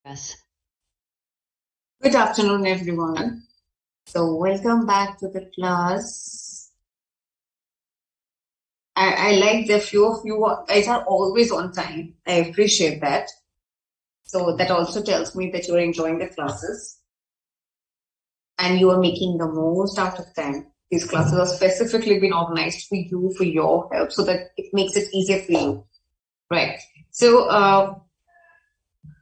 Yes. Good afternoon, everyone. So welcome back to the class. I like the few of you guys are always on time. I appreciate that. So that also tells me that you're enjoying the classes and you are making the most out of them. These classes are specifically been organized for you, for your help, so that it makes it easier for you. Right. So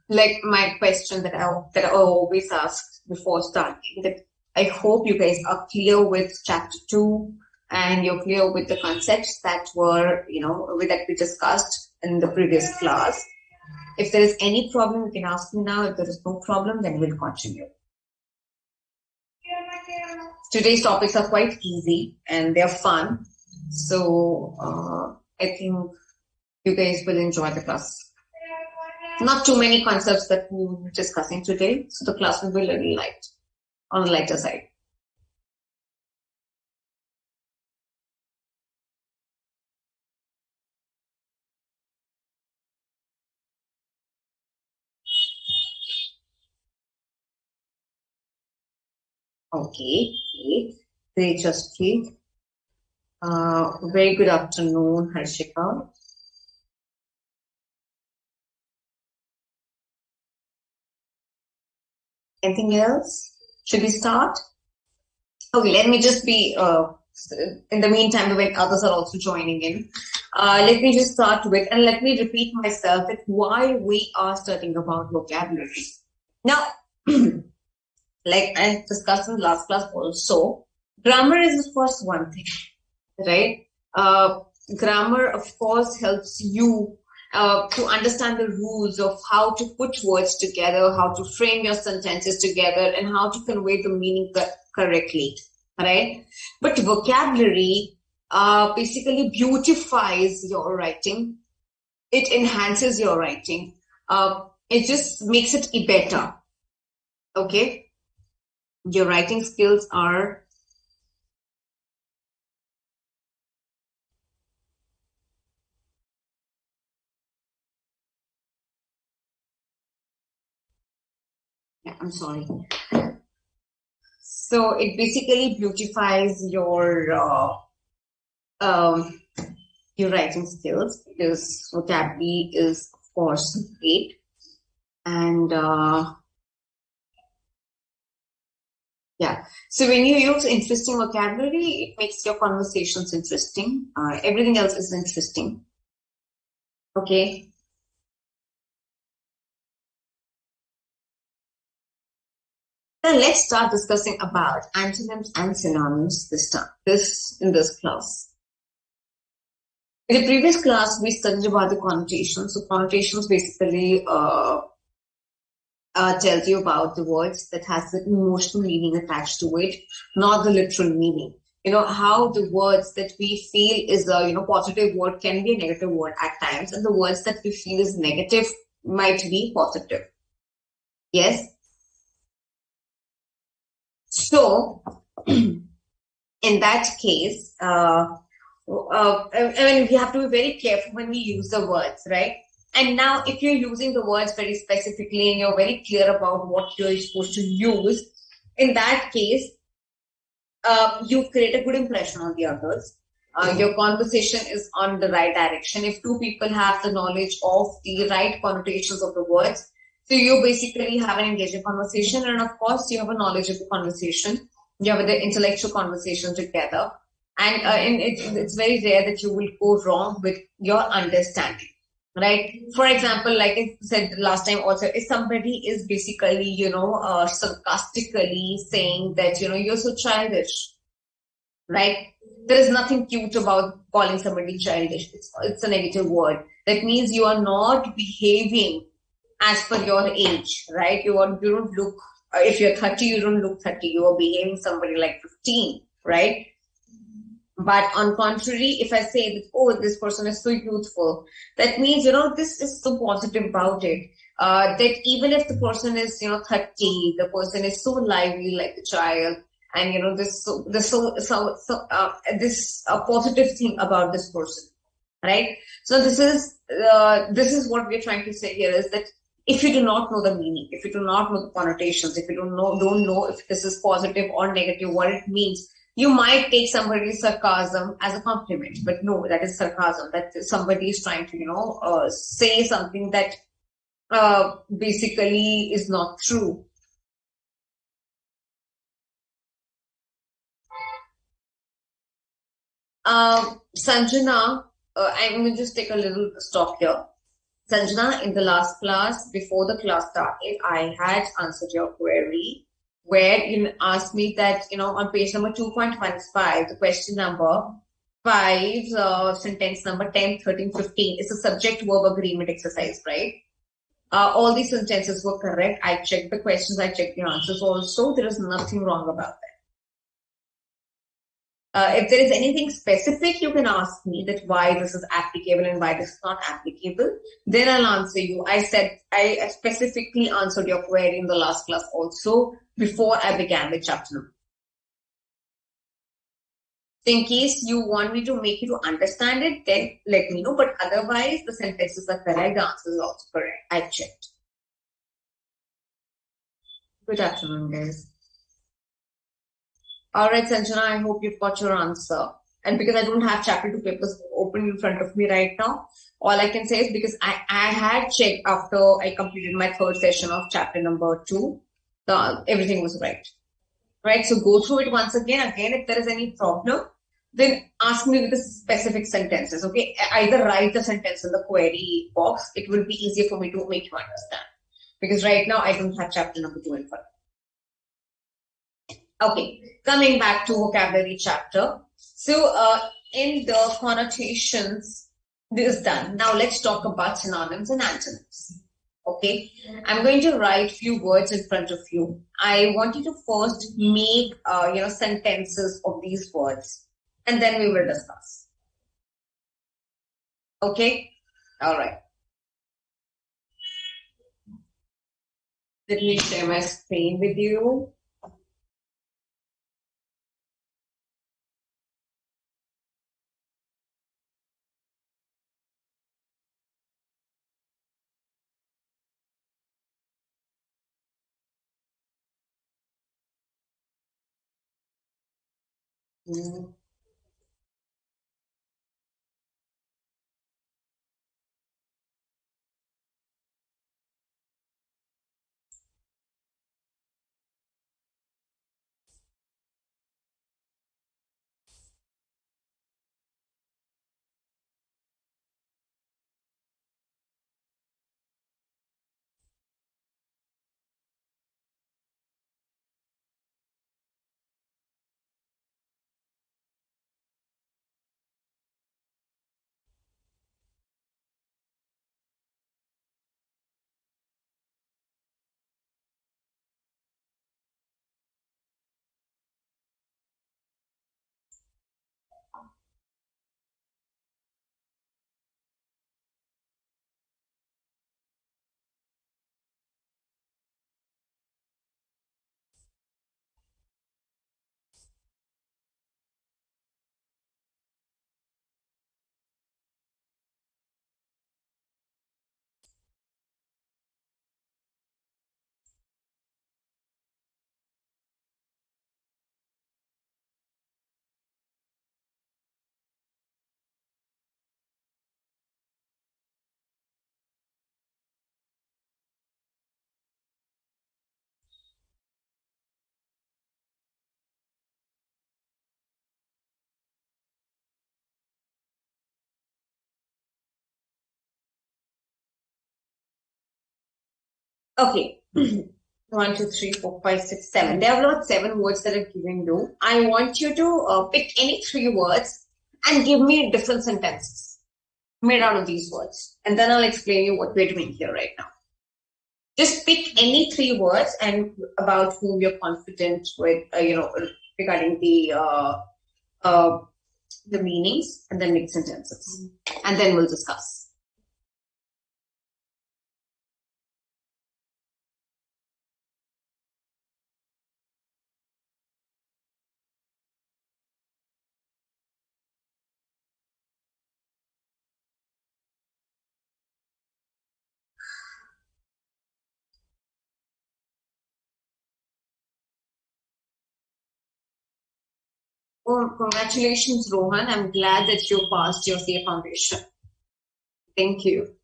like my question that I always ask before starting, that I hope you guys are clear with chapter 2 and you're clear with the concepts that were, that we discussed in the previous class. If there is any problem, you can ask me now. If there is no problem, then we'll continue. Today's topics are quite easy and they're fun. So I think you guys will enjoy the class. Not too many concepts that we will be discussing today, so the class will be a little light, on the lighter side. Okay, great, just great. Very good afternoon, Harshika. Anything else? Should we start? Okay, let me just be, in the meantime, when others are also joining in, let me just start with, and let me repeat myself, that why we are studying about vocabulary. Now, like I discussed in the last class also, grammar is of course one thing, right? Grammar, of course, helps you to understand the rules of how to put words together, how to frame your sentences together, and how to convey the meaning correctly, right? But vocabulary basically beautifies your writing. It enhances your writing. It just makes it better, okay? Your writing skills are I'm sorry. So it basically beautifies your writing skills, because vocabulary is of course great, and yeah. So when you use interesting vocabulary, it makes your conversations interesting. Everything else is interesting. Okay. Then let's start discussing about antonyms and synonyms in this class. In the previous class, we studied about the connotations. So connotations basically tells you about the words that has the emotional meaning attached to it, not the literal meaning. How the words that we feel is a positive word can be a negative word at times, and the words that we feel is negative might be positive. Yes. So in that case, I mean, we have to be very careful when we use the words, right? And now, if you're using the words very specifically and you're very clear about what you're supposed to use, in that case, you create a good impression on the others. Your conversation is on the right direction. If two people have the knowledge of the right connotations of the words, so you basically have an engaging conversation, and of course, you have a knowledge of the conversation. You have the intellectual conversation together, and it's very rare that you will go wrong with your understanding. Right. For example, like I said last time also, if somebody is basically, sarcastically saying that, you're so childish, right? There is nothing cute about calling somebody childish. It's a negative word. That means you are not behaving as per your age, right? You don't look, if you're 30, you don't look 30. You are behaving somebody like 15, right? But on contrary, if I say that, oh, this person is so youthful, that means, this is so positive about it. That even if the person is, 30, the person is so lively like a child, and this positive thing about this person, right? So this is what we're trying to say here, is that if you do not know the meaning, if you do not know the connotations, if you don't know if this is positive or negative, what it means, you might take somebody's sarcasm as a compliment. But no, that is sarcasm. That somebody is trying to, say something that basically is not true. Sanjana, I'm going to just take a little stop here. Sanjana, in the last class, before the class started, I had answered your query where you asked me that, on page number 2.15, the question number 5, sentence number 10, 13, 15 is a subject-verb agreement exercise, right? All these sentences were correct. I checked the questions, I checked the answers also. There is nothing wrong about that. If there is anything specific, you can ask me that why this is applicable and why this is not applicable. Then I'll answer you. I said I specifically answered your query in the last class also before I began with chapter. In case you want me to make you to understand it, then let me know. But otherwise, the sentences are correct. The answer is also correct. I checked. Good afternoon, guys. All right, Sanjana, I hope you've got your answer. And because I don't have chapter 2 papers open in front of me right now, all I can say is because I had checked after I completed my third session of chapter number 2, everything was right. Right, so go through it once again. Again, if there is any problem, then ask me with the specific sentences, okay? Either write the sentence in the query box. It will be easier for me to make you understand. Because right now, I don't have chapter number 2 in front. Okay, coming back to vocabulary chapter. So in the connotations, this is done. Now let's talk about synonyms and antonyms. Okay, I'm going to write few words in front of you. I want you to first make sentences of these words, and then we will discuss. Okay, all right. Let me share my screen with you. Okay. 1, 2, 3, 4, 5, 6, 7. There are not 7 words that I've given you. I want you to pick any 3 words and give me different sentences made out of these words. And then I'll explain you what we're doing here right now. Just pick any 3 words and about whom you're confident with, regarding the meanings, and then make sentences. And then we'll discuss. Oh, congratulations, Rohan. I'm glad that you passed your CA foundation. Thank you.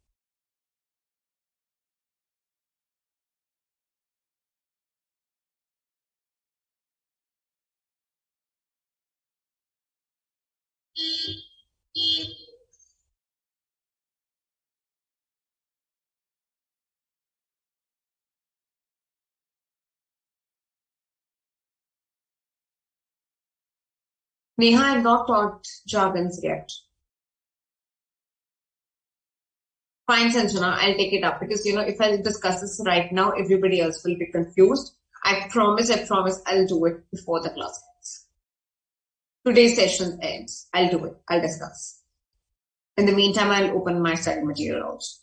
Neha, I've not taught jargons yet. Fine, Sanjana, I'll take it up because if I discuss this right now, everybody else will be confused. I promise, I'll do it before the class ends. Today's session ends. I'll do it. I'll discuss. In the meantime, I'll open my study material also.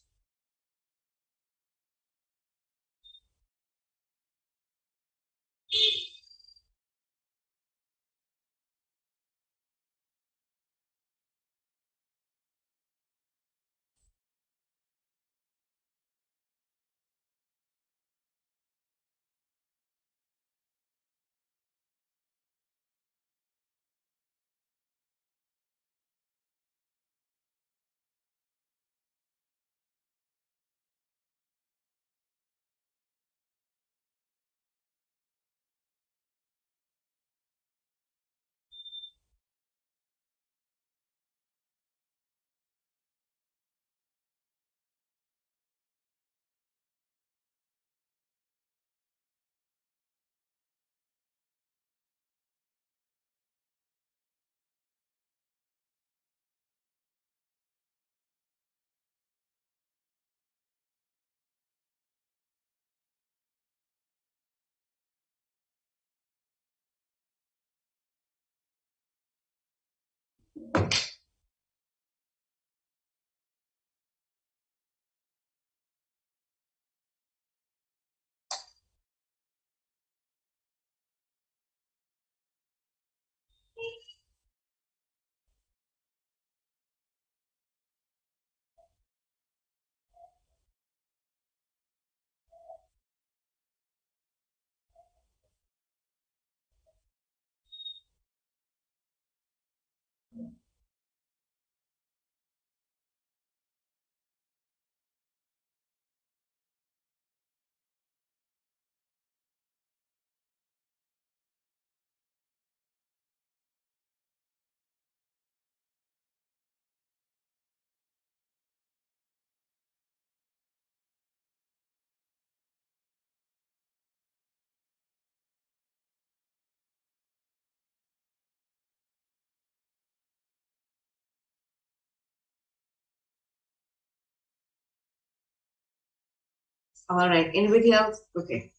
All right. Anybody else? Okay.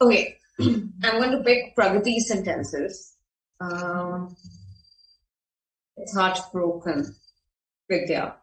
Okay, I'm going to pick Pragati sentences. Um, it's heartbroken, Vidya.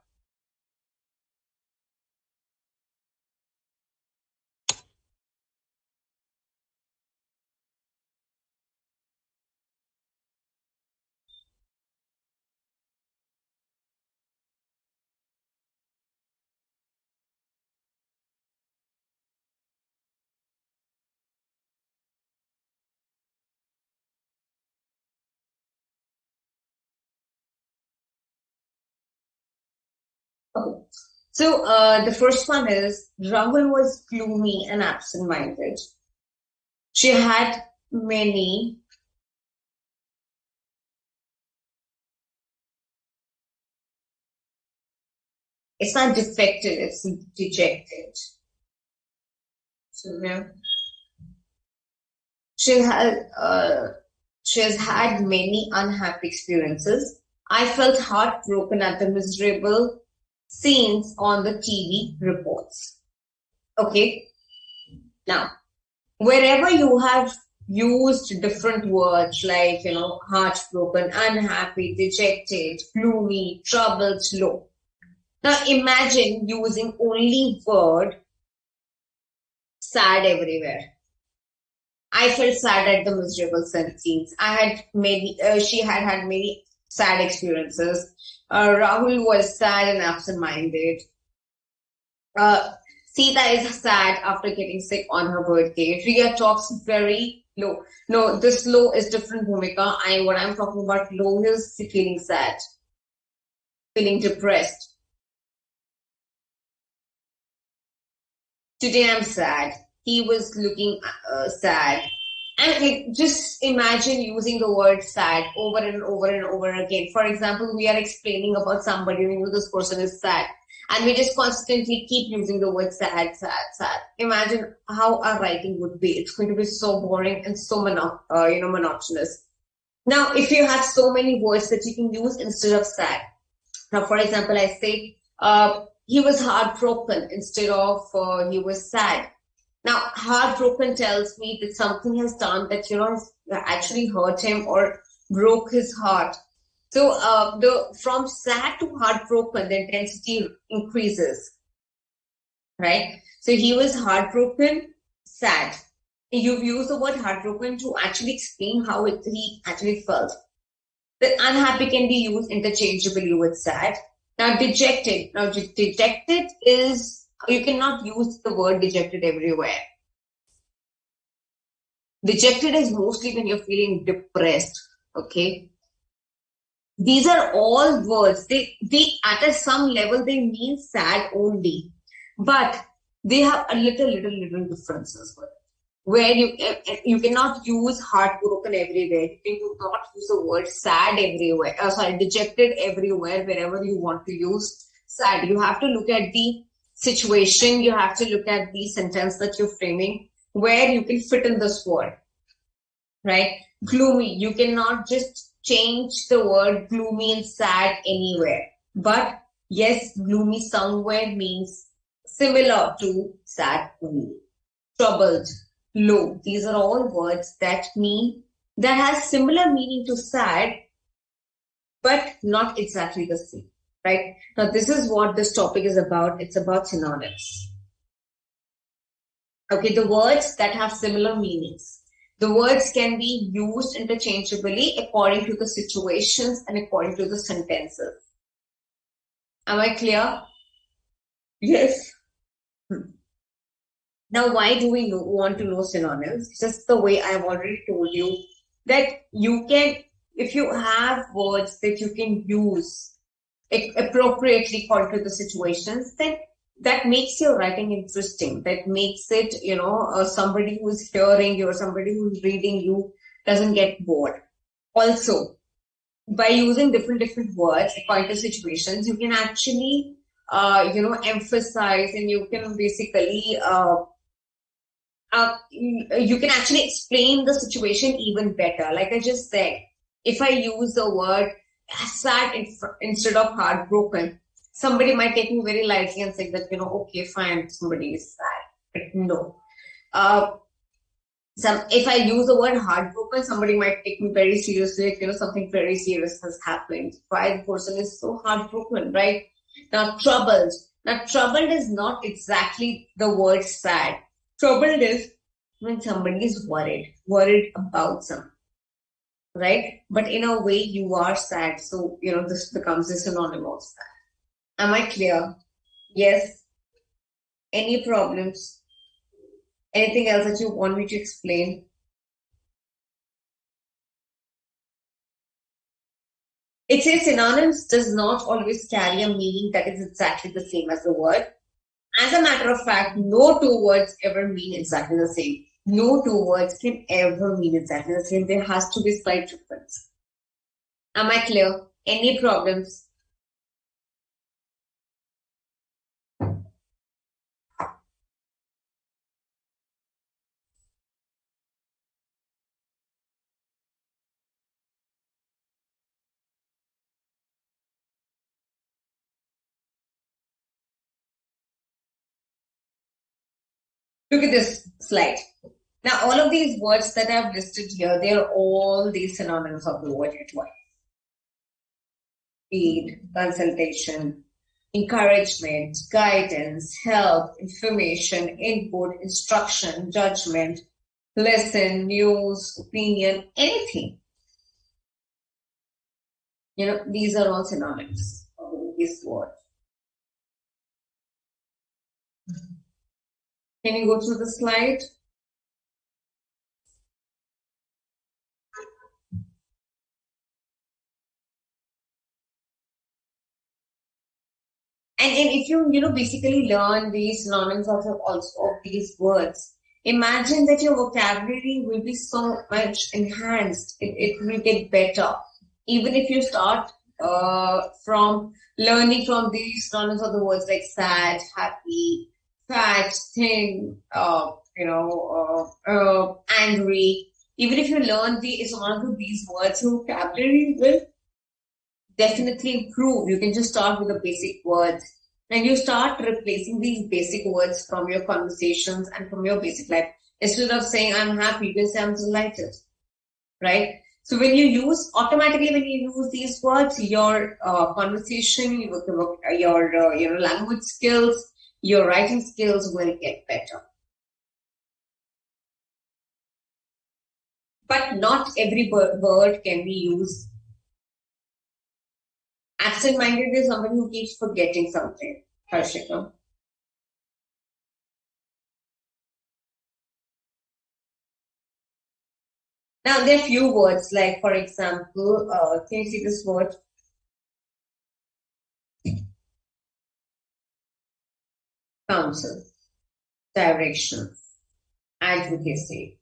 Okay. So the first one is Rahul was gloomy and absent-minded. She had many. It's not defected, it's dejected. So yeah. She had she has had many unhappy experiences. I felt heartbroken at the miserable scenes on the TV reports. Okay, now wherever you have used different words like heartbroken, unhappy, dejected, gloomy, troubled, low. Now imagine using only word sad everywhere. I felt sad at the miserable scenes. I had many. She had had many sad experiences. Rahul was sad and absent-minded. Uh, Sita is sad after getting sick on her birthday. Riya talks very low. No, this low is different, Bhumika. What I'm talking about low is feeling sad, feeling depressed. Today I'm sad. He was looking sad. And like, just imagine using the word sad over and over and over again. For example, we are explaining about somebody, this person is sad. And we just constantly keep using the word sad, sad, sad. Imagine how our writing would be. It's going to be so boring and so monotonous. Now, if you have so many words that you can use instead of sad. Now, for example, I say, he was heartbroken instead of he was sad. Now, heartbroken tells me that something has done that, has actually hurt him or broke his heart. So, from sad to heartbroken, the intensity increases, right? So he was heartbroken, sad. You've used the word heartbroken to actually explain how he actually felt. The unhappy can be used interchangeably with sad. Now, dejected. Now, dejected is, you cannot use the word dejected everywhere. Dejected is mostly when you're feeling depressed, okay? These are all words. They at some level, they mean sad only, but they have a little differences with it. Where you cannot use heartbroken everywhere. You cannot use the word sad everywhere. Dejected everywhere. Wherever you want to use sad, you have to look at the situation. You have to look at the sentence that you're framing, where you can fit in this word, right? Gloomy. You cannot just change the word gloomy and sad anywhere. But yes, gloomy somewhere means similar to sad only. Troubled. Low. These are all words that has similar meaning to sad, but not exactly the same, right? Now, this is what this topic is about. It's about synonyms. Okay, the words that have similar meanings. The words can be used interchangeably according to the situations and according to the sentences. Am I clear? Yes. Now, why do we want to know synonyms? Just the way I've already told you that you can, if you have words that you can use appropriately according to the situations, then that makes your writing interesting. That makes it, somebody who's hearing you or somebody who's reading you doesn't get bored. Also, by using different words according to situations, you can actually, emphasize, and you can basically, you can actually explain the situation even better. Like I just said, if I use the word sad instead of heartbroken, somebody might take me very lightly and say that, okay, fine, somebody is sad. But no. If I use the word heartbroken, somebody might take me very seriously, like, something very serious has happened. Why the person is so heartbroken, right? Now, troubled. Now, troubled is not exactly the word sad. Troubled is when somebody is worried about something, right? But in a way, you are sad. So, this becomes a synonym of sad. Am I clear? Yes. Any problems? Anything else that you want me to explain? It says synonyms does not always carry a meaning that is exactly the same as the word. As a matter of fact, no two words ever mean exactly the same. No two words can ever mean exactly the same. There has to be slight difference. Am I clear? Any problems? Look at this slide. Now, all of these words that I've listed here, they are all the synonyms of the word utility. Aid, consultation, encouragement, guidance, help, information, input, instruction, judgment, lesson, news, opinion, anything. These are all synonyms of this word. Can you go through the slide? And if you, basically learn these synonyms also of these words, imagine that your vocabulary will be so much enhanced. It will get better. Even if you start from learning from these synonyms of the words like sad, happy, fat, thin, angry. Even if you learn the synonyms of these words, your vocabulary will definitely improve. You can just start with the basic words and you start replacing these basic words from your conversations and from your basic life. Instead of saying I'm happy, you can say I'm delighted, right? So when you automatically when you use these words, your conversation, your language skills, your writing skills will get better. But not every word can be used. Absent-minded is somebody who keeps forgetting something. Harshika. Now, there are few words, like, for example, can you see this word? Counsel, direction, advocacy.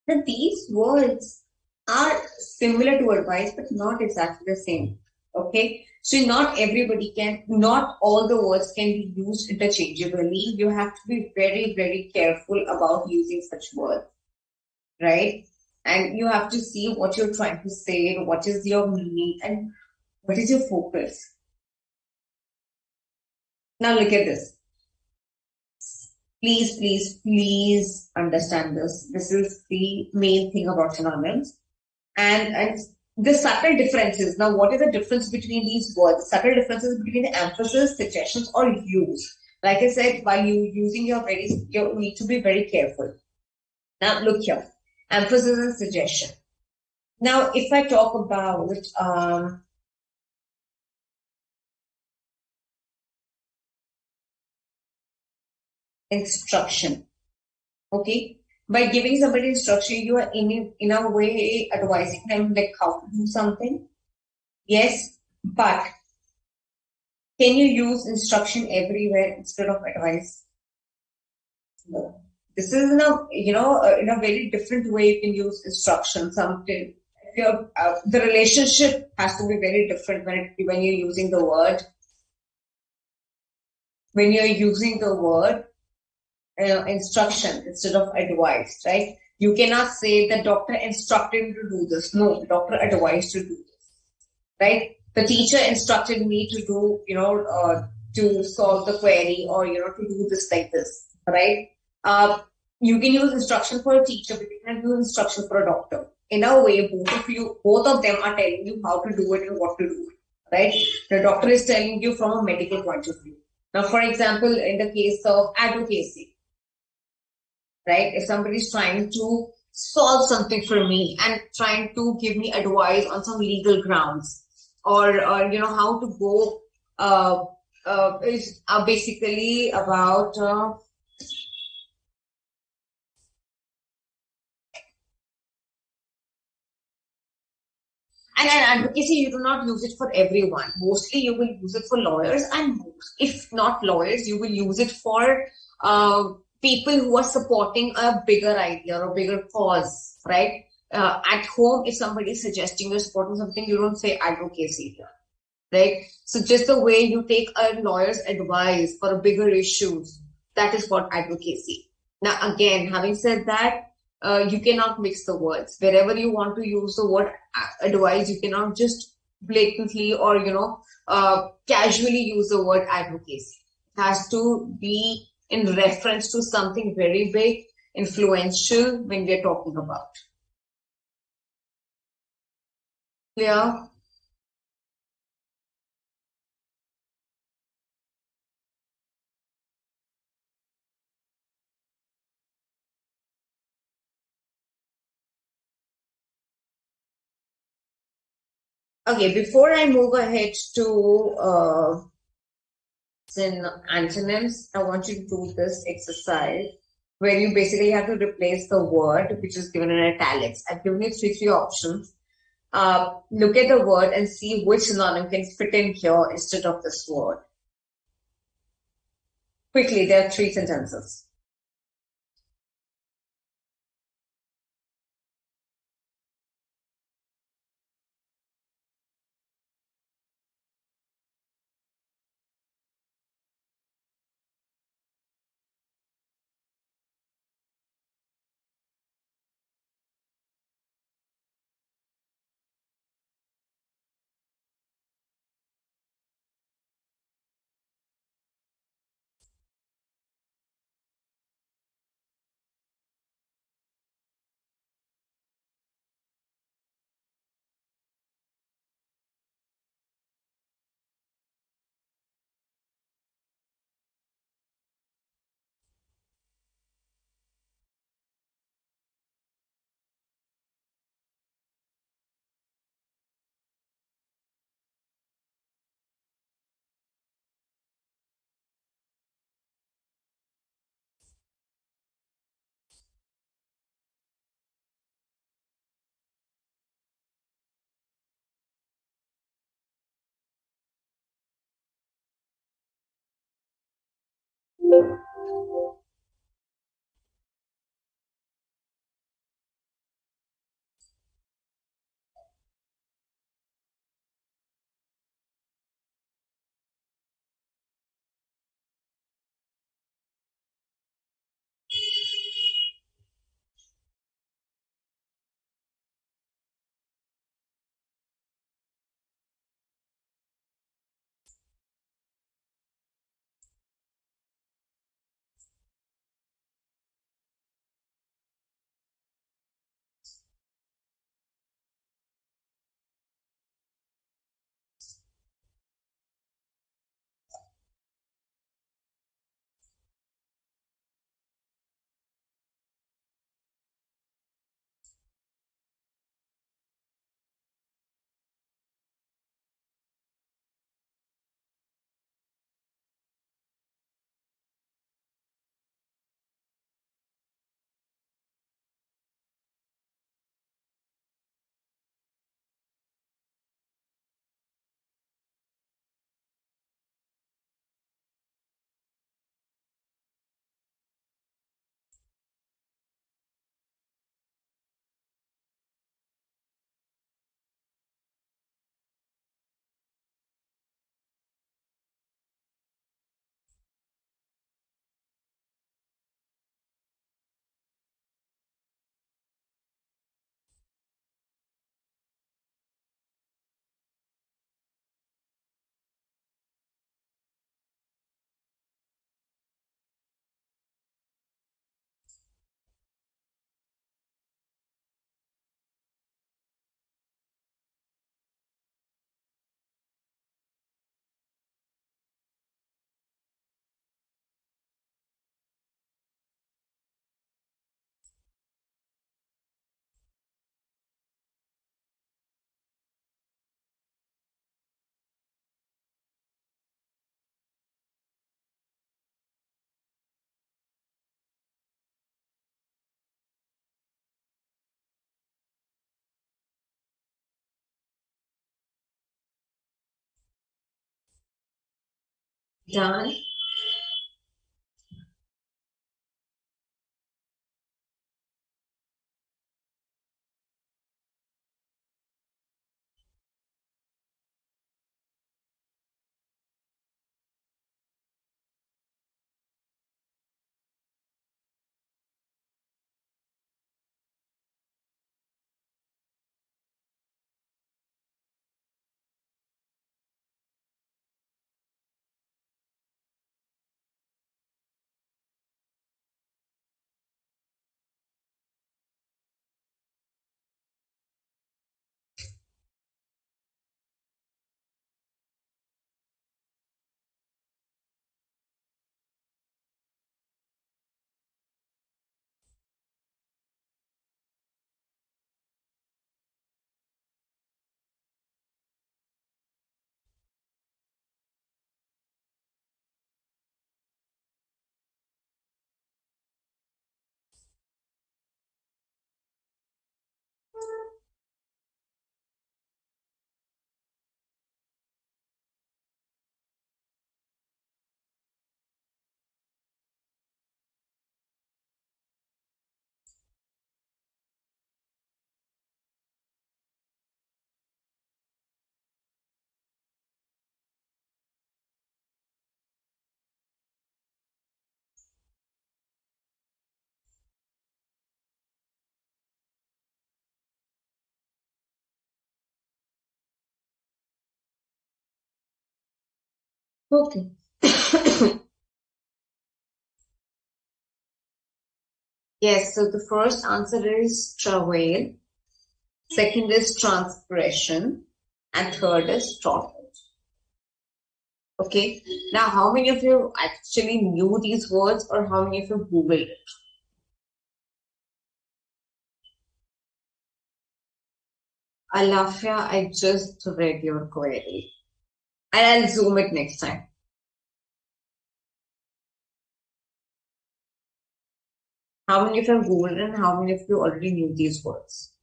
Now, these words are similar to advice, but not exactly the same. Okay, so not all the words can be used interchangeably. You have to be very, very careful about using such words, right? And you have to see what you're trying to say, what is your meaning, and what is your focus. Now look at this. Please, please, please understand this. This is the main thing about synonyms. And the subtle differences. Now, what is the difference between these words? Subtle differences between the emphasis, suggestions, or use. Like I said, while you using you need to be very careful. Now, look here. Emphasis and suggestion. Now, if I talk about instruction, okay? By giving somebody instruction, you are in a way advising them like how to do something. Yes, but can you use instruction everywhere instead of advice? No. This is in a very different way you can use instruction. Something the relationship has to be very different when you're using the word. When you're using the word, instruction instead of advice, right? You cannot say the doctor instructed me to do this. No, the doctor advised to do this, right? The teacher instructed me to do, to solve the query or, to do this like this, right? Uh, you can use instruction for a teacher, but you can use instruction for a doctor. In a way, both of them are telling you how to do it and what to do it, right? The doctor is telling you from a medical point of view. Now, for example, in the case of advocacy, right? If somebody is trying to solve something for me and trying to give me advice on some legal grounds, or how to go, is basically about. And advocacy, you do not use it for everyone. Mostly, you will use it for lawyers, and if not lawyers, you will use it for people who are supporting a bigger idea or a bigger cause, right? At home, if somebody is suggesting you're supporting something, you don't say advocacy here, right? So just the way you take a lawyer's advice for bigger issues, that is what advocacy. Now, again, having said that, you cannot mix the words. Wherever you want to use the word advice, you cannot just blatantly or casually use the word advocacy. It has to be in reference to something very big, influential when we're talking about. Clear? Okay, before I move ahead to antonyms, I want you to do this exercise where you basically have to replace the word which is given in italics. I've given you three options. Look at the word and see which synonym can fit in here instead of this word. Quickly, there are three sentences. Done. Okay. Yes, so the first answer is travail, second is transgression, and third is taught. Okay. Now, how many of you actually knew these words or how many of you Googled it? Alafia, I just read your query. And I'll zoom it next time. How many of you have Googled and how many of you already knew these words?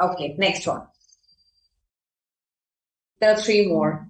Okay, next one. There are three more.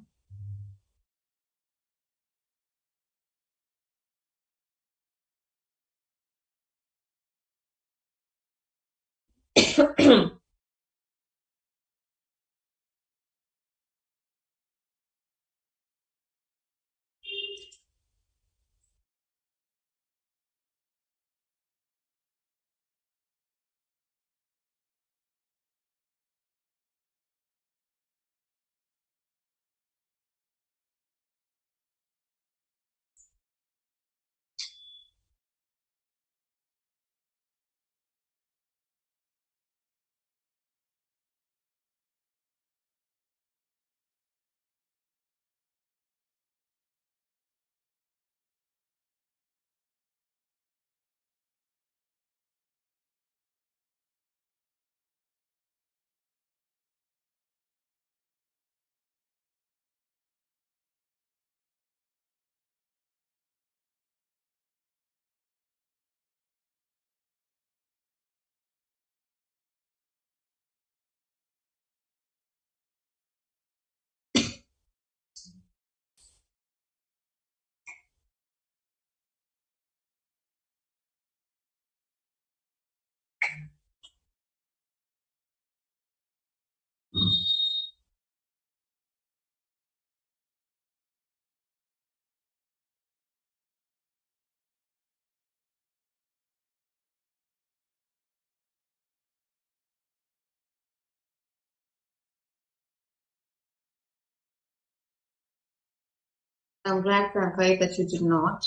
I'm glad, Prankai, that you did not.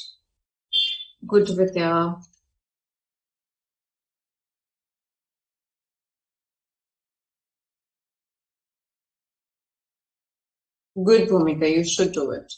Good with your good, Bhumika. You should do it.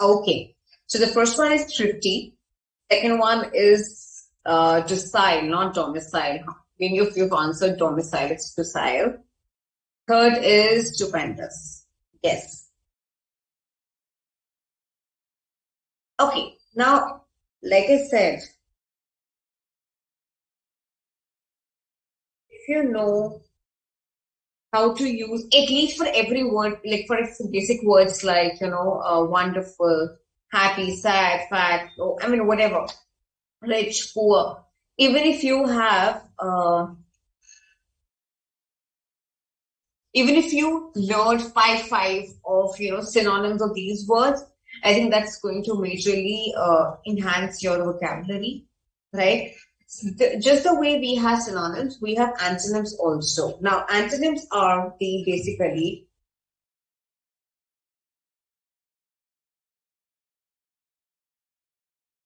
Okay. So the first one is thrifty. Second one is docile, not domicile. When you've answered domicile, it's docile. Third is stupendous. Yes. Okay. Now, like I said, if you know how to use, at least for every word, like for basic words like, wonderful, happy, sad, fat, oh, I mean, whatever, rich, poor. Even if you have, even if you learned five of, synonyms of these words, I think that's going to majorly enhance your vocabulary, right? Just the way we have synonyms, we have antonyms also. Now, antonyms are the basically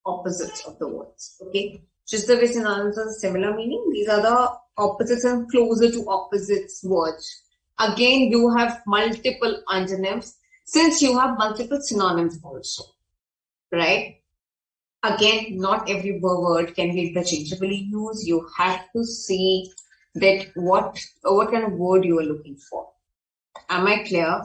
opposites of the words. Okay, just the way synonyms are similar meaning, these are the opposites and closer to opposites words. Again, you have multiple antonyms since you have multiple synonyms also, right? Again, not every word can be interchangeably used. You have to see that what kind of word you are looking for. Am I clear?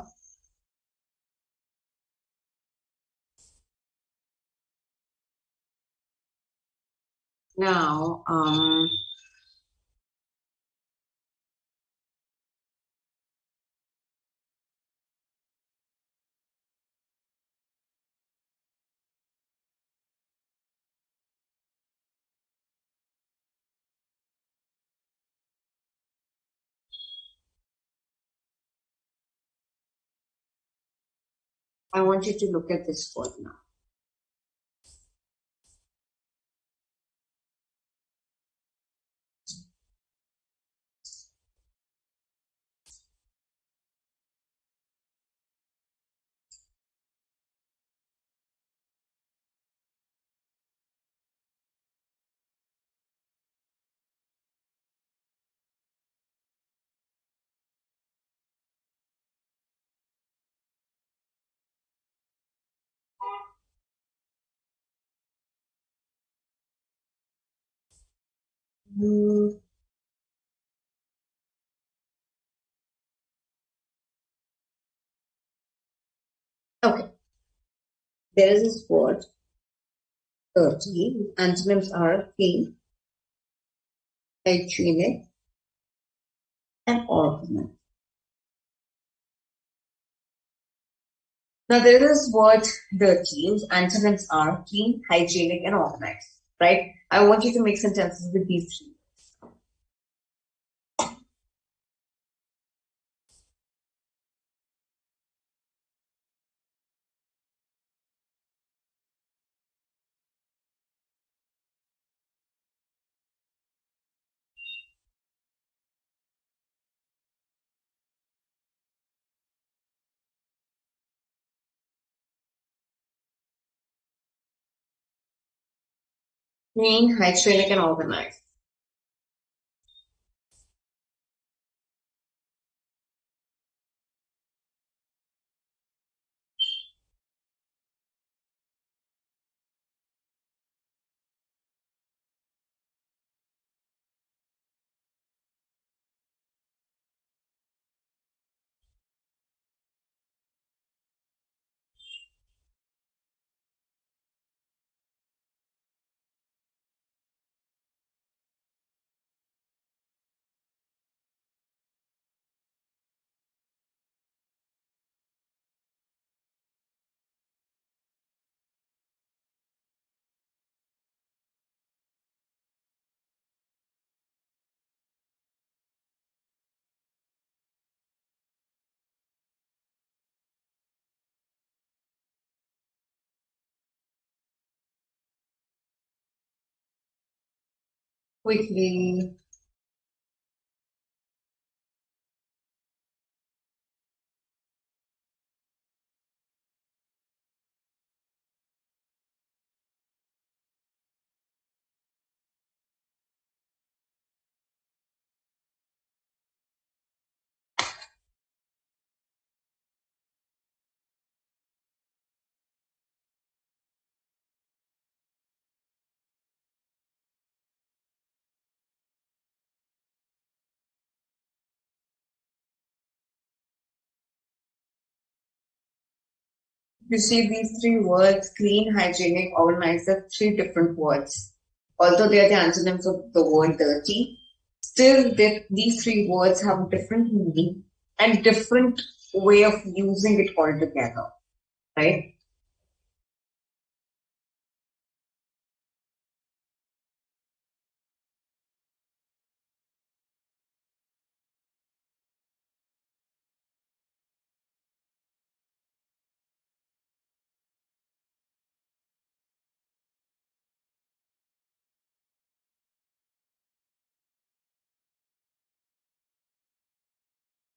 Now, I want you to look at this word now. Hmm, okay, there is this word 30. Antonyms are clean, hygienic, and organized. Now there is word dirty, whose antonyms are clean, hygienic, and organized. Right? I want you to make sentences with these three. Clean, hygienic, and organized. Quickly. You see these three words, clean, hygienic, organized, are three different words. Although they are the antonyms of the word dirty, still these three words have different meaning and different way of using it altogether, right?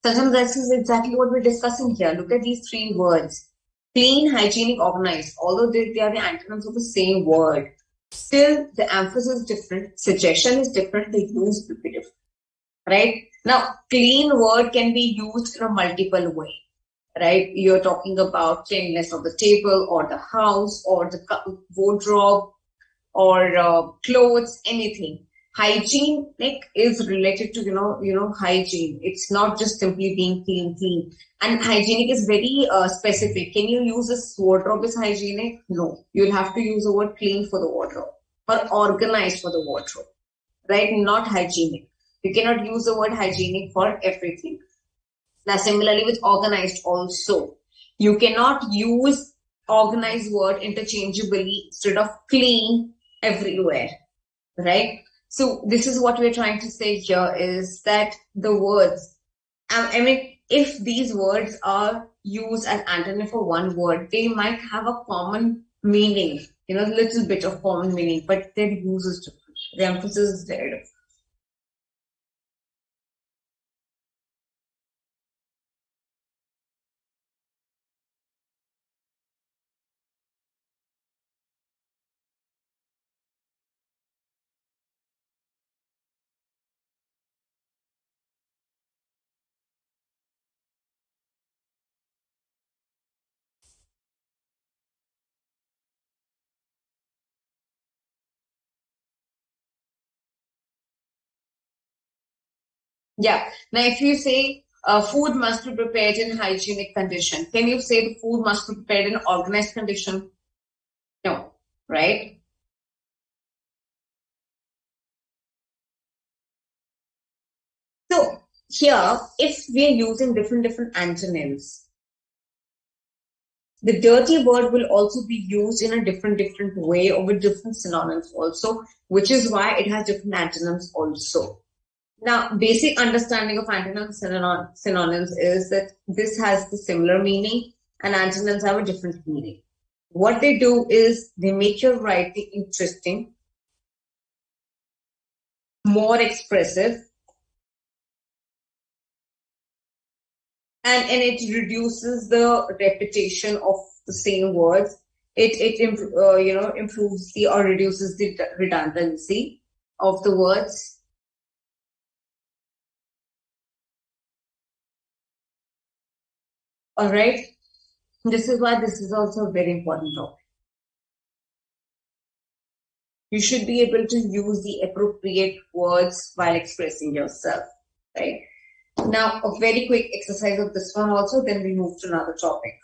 Sometimes this is exactly what we're discussing here. Look at these three words. Clean, hygienic, organized. Although they are the antonyms of the same word, still the emphasis is different, suggestion is different, the use will be different. Right? Now, clean word can be used in a multiple way, right? You're talking about cleanliness of the table or the house or the wardrobe or clothes, anything. Hygienic is related to hygiene. It's not just simply being clean. And hygienic is very specific. Can you use this wardrobe as hygienic? No, you'll have to use the word clean for the wardrobe or organized for the wardrobe, right? Not hygienic. You cannot use the word hygienic for everything. Now, similarly with organized also, you cannot use organized word interchangeably instead of clean everywhere, right? So this is what we're trying to say here is that the words, I mean, if these words are used as antonym for one word, they might have a common meaning, a little bit of common meaning, but their use is different. The emphasis is very different. Yeah. Now, if you say food must be prepared in hygienic condition, can you say the food must be prepared in organized condition? No, right? So here, if we are using different antonyms, the dirty word will also be used in a different way or with different synonyms also, which is why it has different antonyms also. Now, basic understanding of antonyms and synonyms is that this has the similar meaning and antonyms have a different meaning. What they do is they make your writing interesting, more expressive, and it reduces the repetition of the same words. It improves the or reduces the redundancy of the words. All right. This is why this is also a very important topic. You should be able to use the appropriate words while expressing yourself, right? Now, a very quick exercise of this one also, then we move to another topic.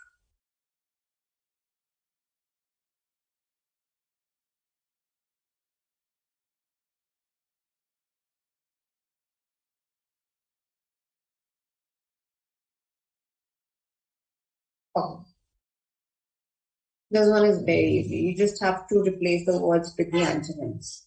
Okay. This one is very easy. You just have to replace the words with the antonyms.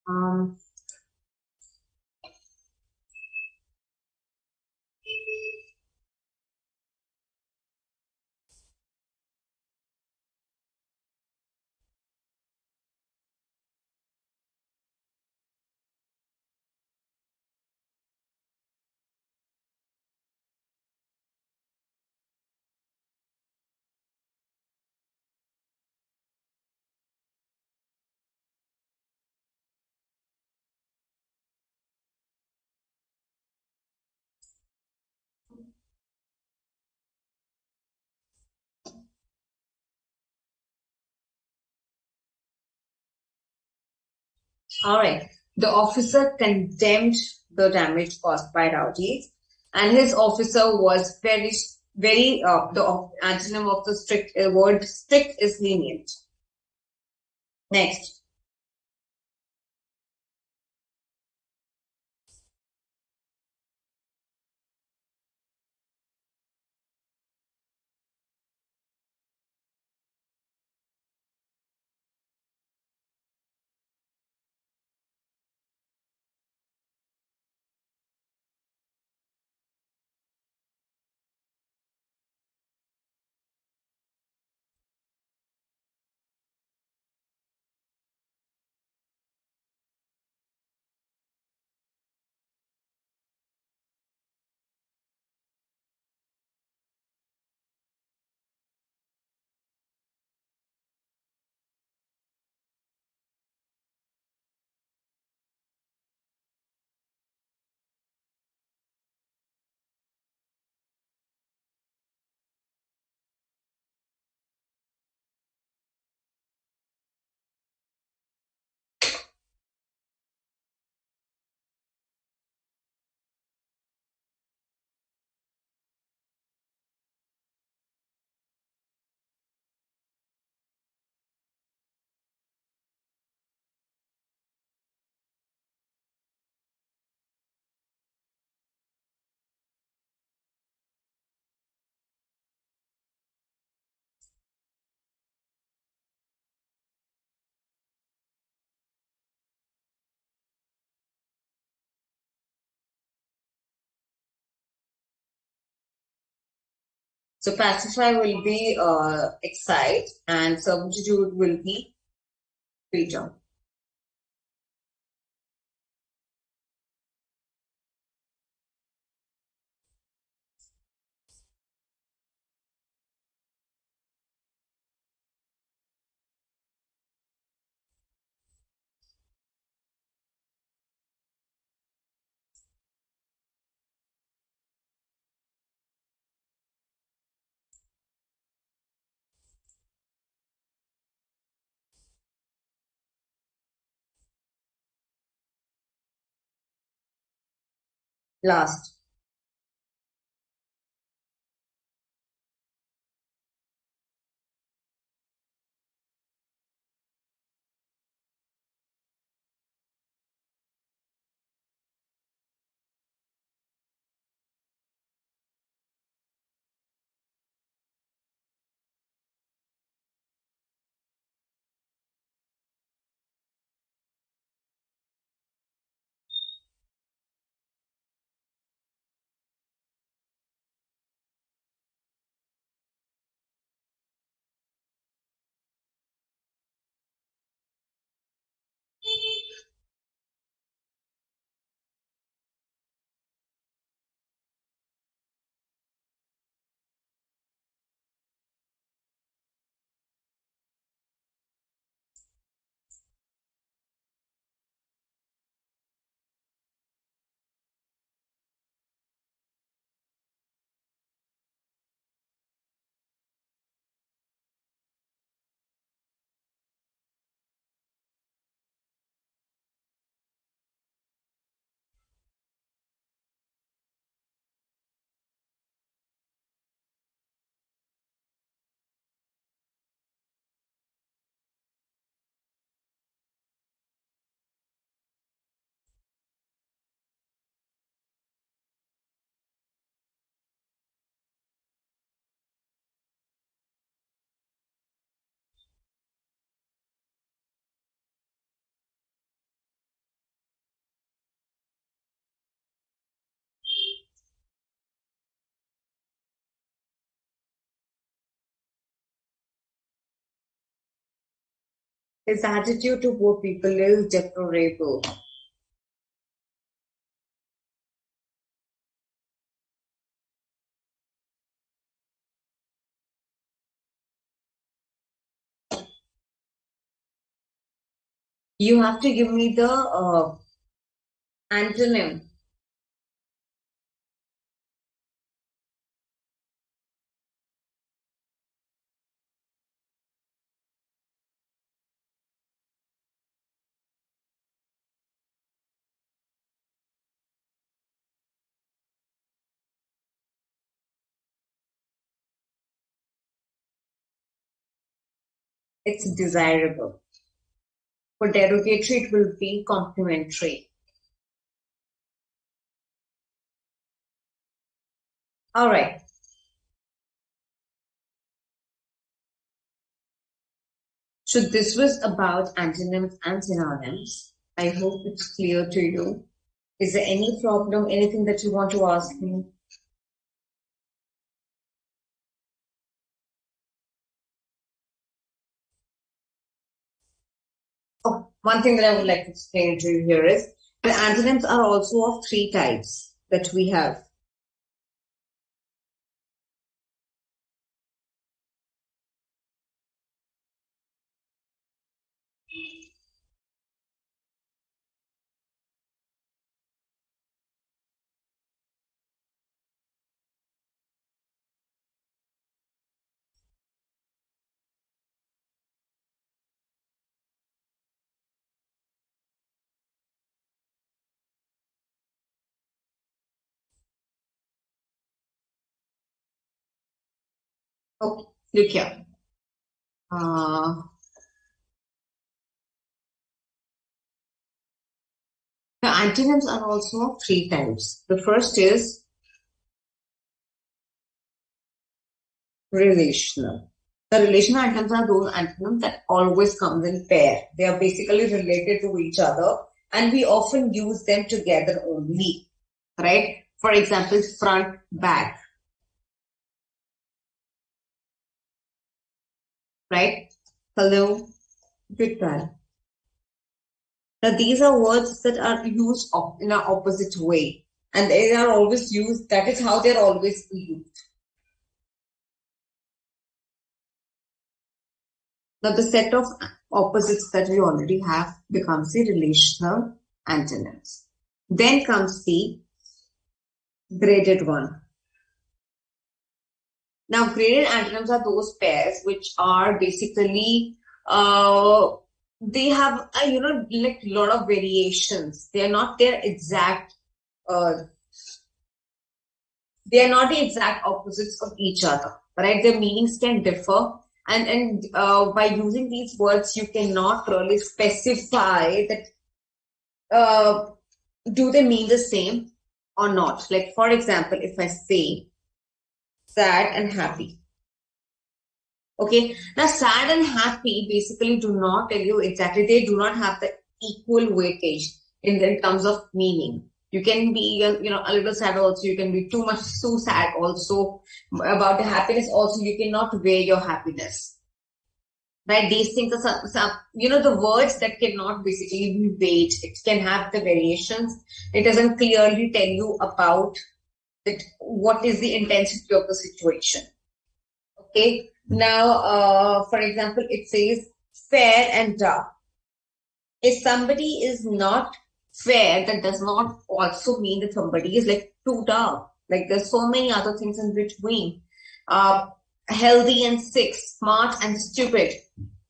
Um, all right. The officer condemned the damage caused by rowdies, and his officer was the antonym of the strict word strict is lenient. Next. So pacify will be excite, and substitute will be filter. Last. His attitude to poor people is deplorable. You have to give me the antonym. It's desirable. For derogatory, it will be complimentary. All right. So this was about antonyms and synonyms. I hope it's clear to you. Is there any problem, anything that you want to ask me? Oh, one thing that I would like to explain to you here is the antonyms are also of three types that we have. Okay, look here. The antonyms are also of three types. The first is relational. The relational antonyms are those antonyms that always comes in pair. They are basically related to each other and we often use them together only, right? For example, front, back, right? Hello, goodbye. Now, these are words that are used in an opposite way and they are always used, that is how they're always used. Now, the set of opposites that we already have becomes the relational antonyms. Then comes the graded one. Now, graded antonyms are those pairs which are basically, they have, like a lot of variations. They are not their exact, they are not the exact opposites of each other, right? Their meanings can differ. And by using these words, you cannot really specify that do they mean the same or not? Like, for example, if I say sad and happy. Okay, now sad and happy basically do not tell you exactly, they do not have the equal weightage in terms of meaning. You can be, a little sad also, you can be too much so sad also. About the happiness also, you cannot weigh your happiness. Right, these things are some, the words that cannot basically be weighed. It can have the variations. It doesn't clearly tell you about it, what is the intensity of the situation. Okay, now, for example, it says fair and dark. If somebody is not fair, that does not also mean that somebody is like too dark. Like there's so many other things in between. Healthy and sick, smart and stupid.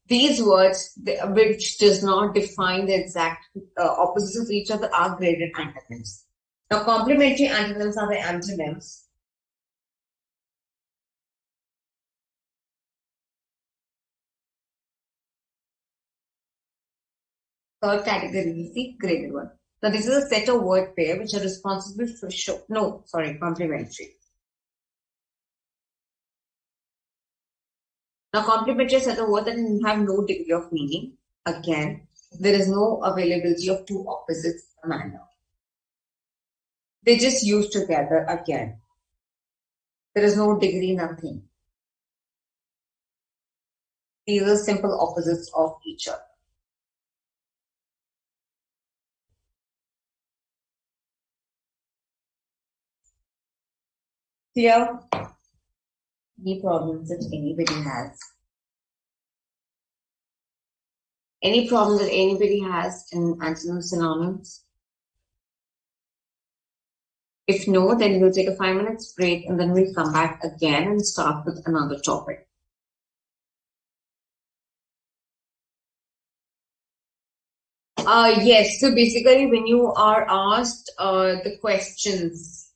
These words, which does not define the exact opposites of each other, are graded antonyms. Now, complementary antonyms are the antonyms. Third category is the graded one. Now, this is a set of word pair which are responsible for complementary. Now, complementary set of words that have no degree of meaning. Again, there is no availability of two opposites in a manner. They just use together again. There is no degree, nothing. These are simple opposites of each other. Clear? Any problems that anybody has? Any problem that anybody has in antonyms, synonyms? If no, then we'll take a 5 minutes break and then we'll come back again and start with another topic. Yes, so basically when you are asked the questions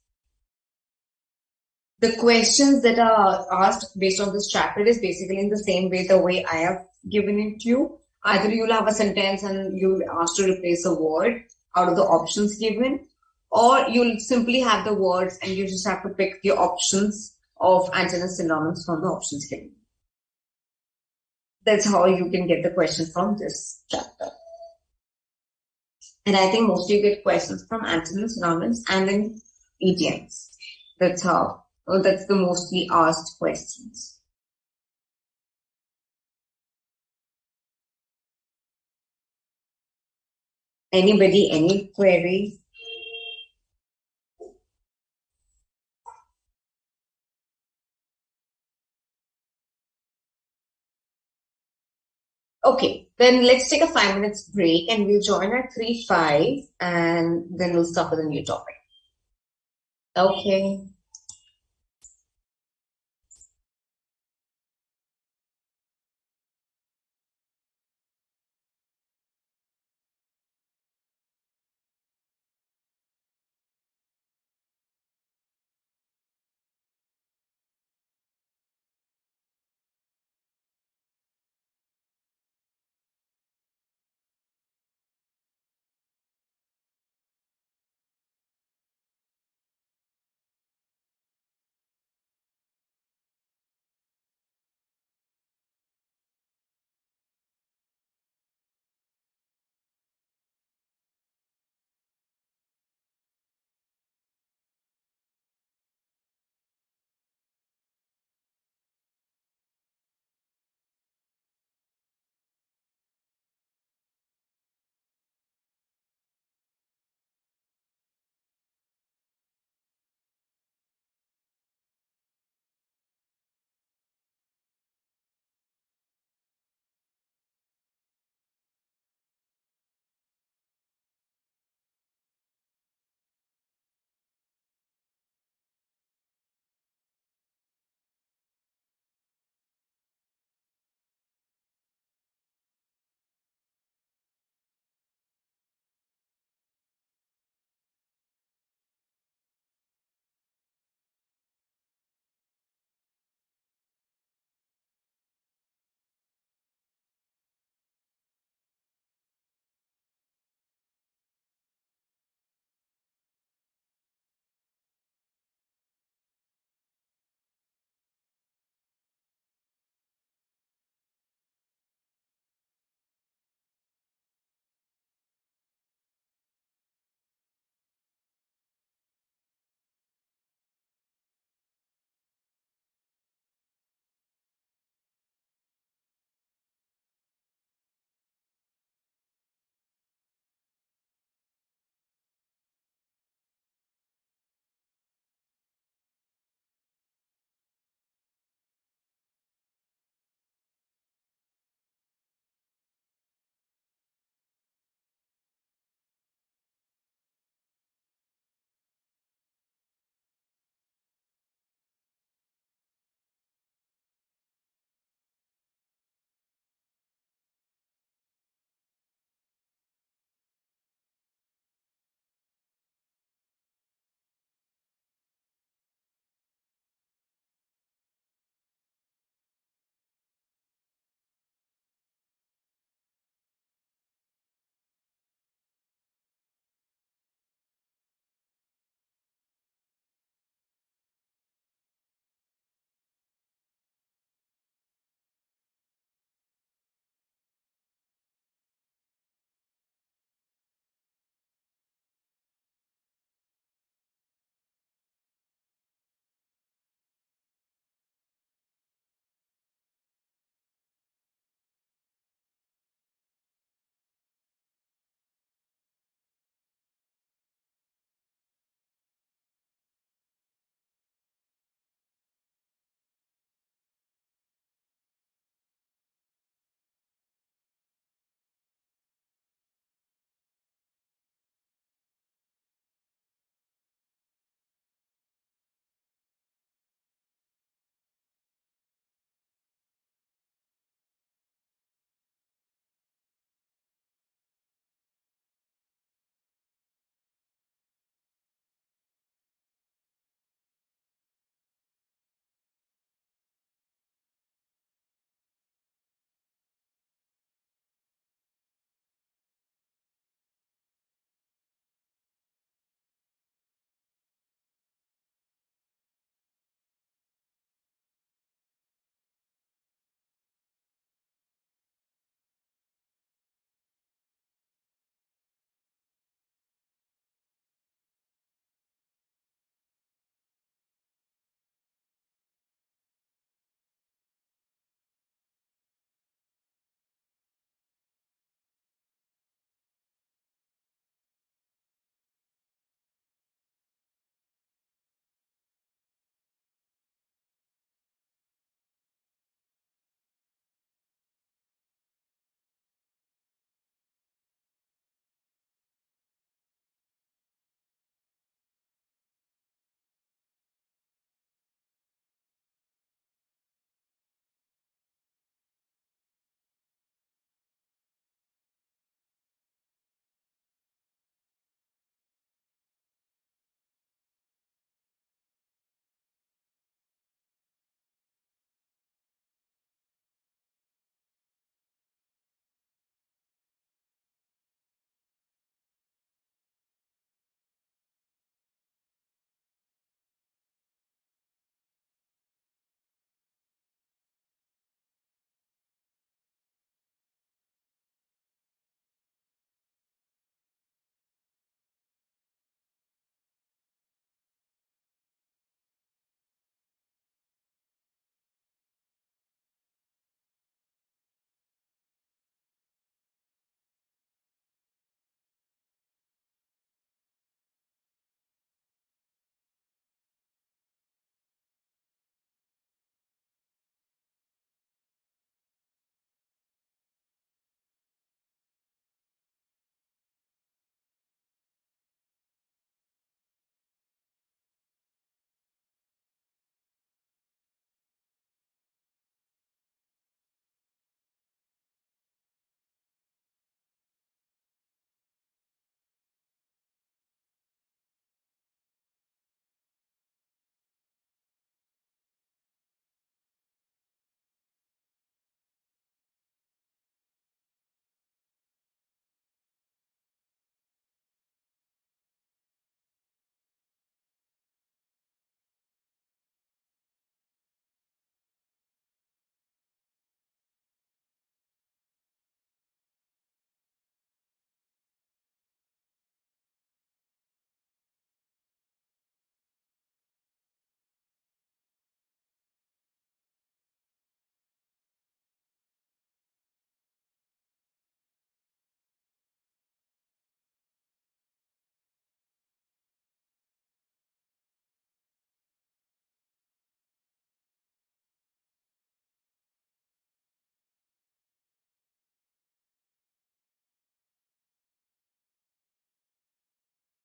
that are asked based on this chapter is basically in the same way the way I have given it to you. Either you'll have a sentence and you'll ask to replace a word out of the options given, or you'll simply have the words and you just have to pick the options of antonyms, synonyms from the options given. That's how you can get the question from this chapter. And I think mostly you get questions from antonyms, synonyms, and then idioms. That's how. That's the mostly asked questions. Anybody, any queries? Okay, then let's take a 5 minutes break and we'll join at 3:05 and then we'll start with a new topic. Okay.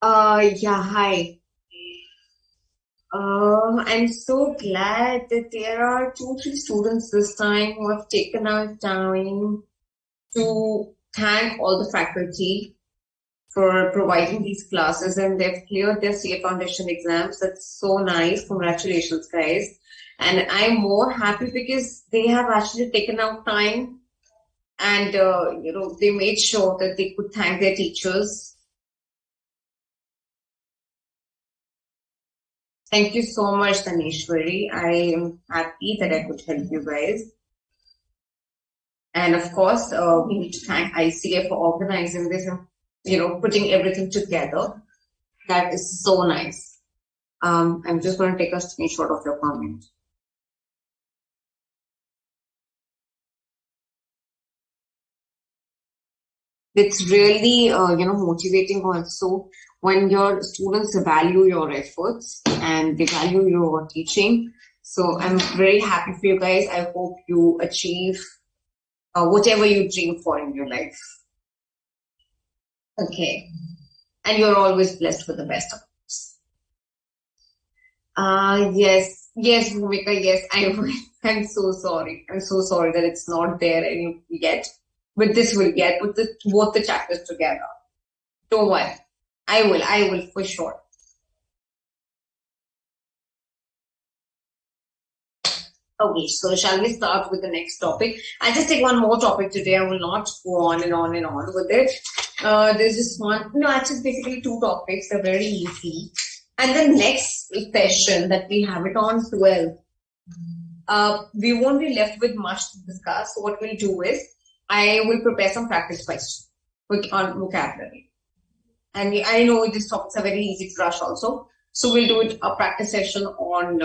Yeah, hi. I'm so glad that there are two, three students this time who have taken out time to thank all the faculty for providing these classes, and they've cleared their CA Foundation exams. That's so nice. Congratulations, guys. And I'm more happy because they have actually taken out time and, they made sure that they could thank their teachers. Thank you so much, Tanishwari. I am happy that I could help you guys. And of course, we need to thank ICAI for organizing this and, putting everything together. That is so nice. I'm just going to take a screenshot of your comment. It's really, motivating also when your students value your efforts and they value your teaching. So I'm very happy for you guys. I hope you achieve whatever you dream for in your life. Okay. And you're always blessed with the best of us. Yes, Bhumika, yes, I will. I'm so sorry. I'm so sorry that it's not there any yet. But this will get with both the chapters together. Don't worry. I will for sure. Okay, so shall we start with the next topic? I'll just take one more topic today. I will not go on and on and on with it. There's just one, no, actually, basically two topics. They're very easy. And the next session that we have it on 12, we won't be left with much to discuss. So what we'll do is I will prepare some practice questions on vocabulary. And I know these topics are very easy to rush also. So we'll do it a practice session on,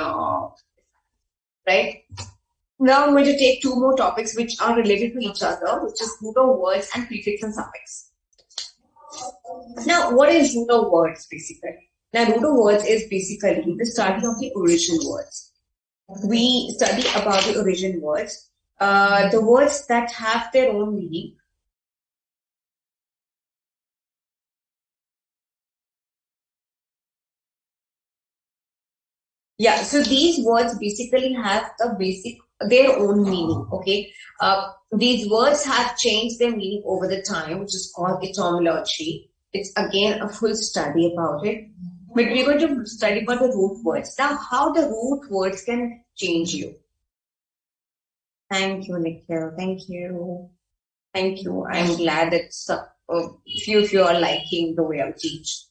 right? Now I'm going to take two more topics which are related to each other, which is root of words and prefix and suffix. Now, what is root of words basically? Now, root of words is basically the study of the origin words. We study about the origin words, the words that have their own meaning. Yeah, so these words basically have their own meaning. Okay, these words have changed their meaning over the time, which is called etymology. It's again a full study about it. But we're going to study about the root words. Now, how the root words can change you. Thank you, Nikhil. Thank you. Thank you. I'm glad that few of you are liking the way I teach.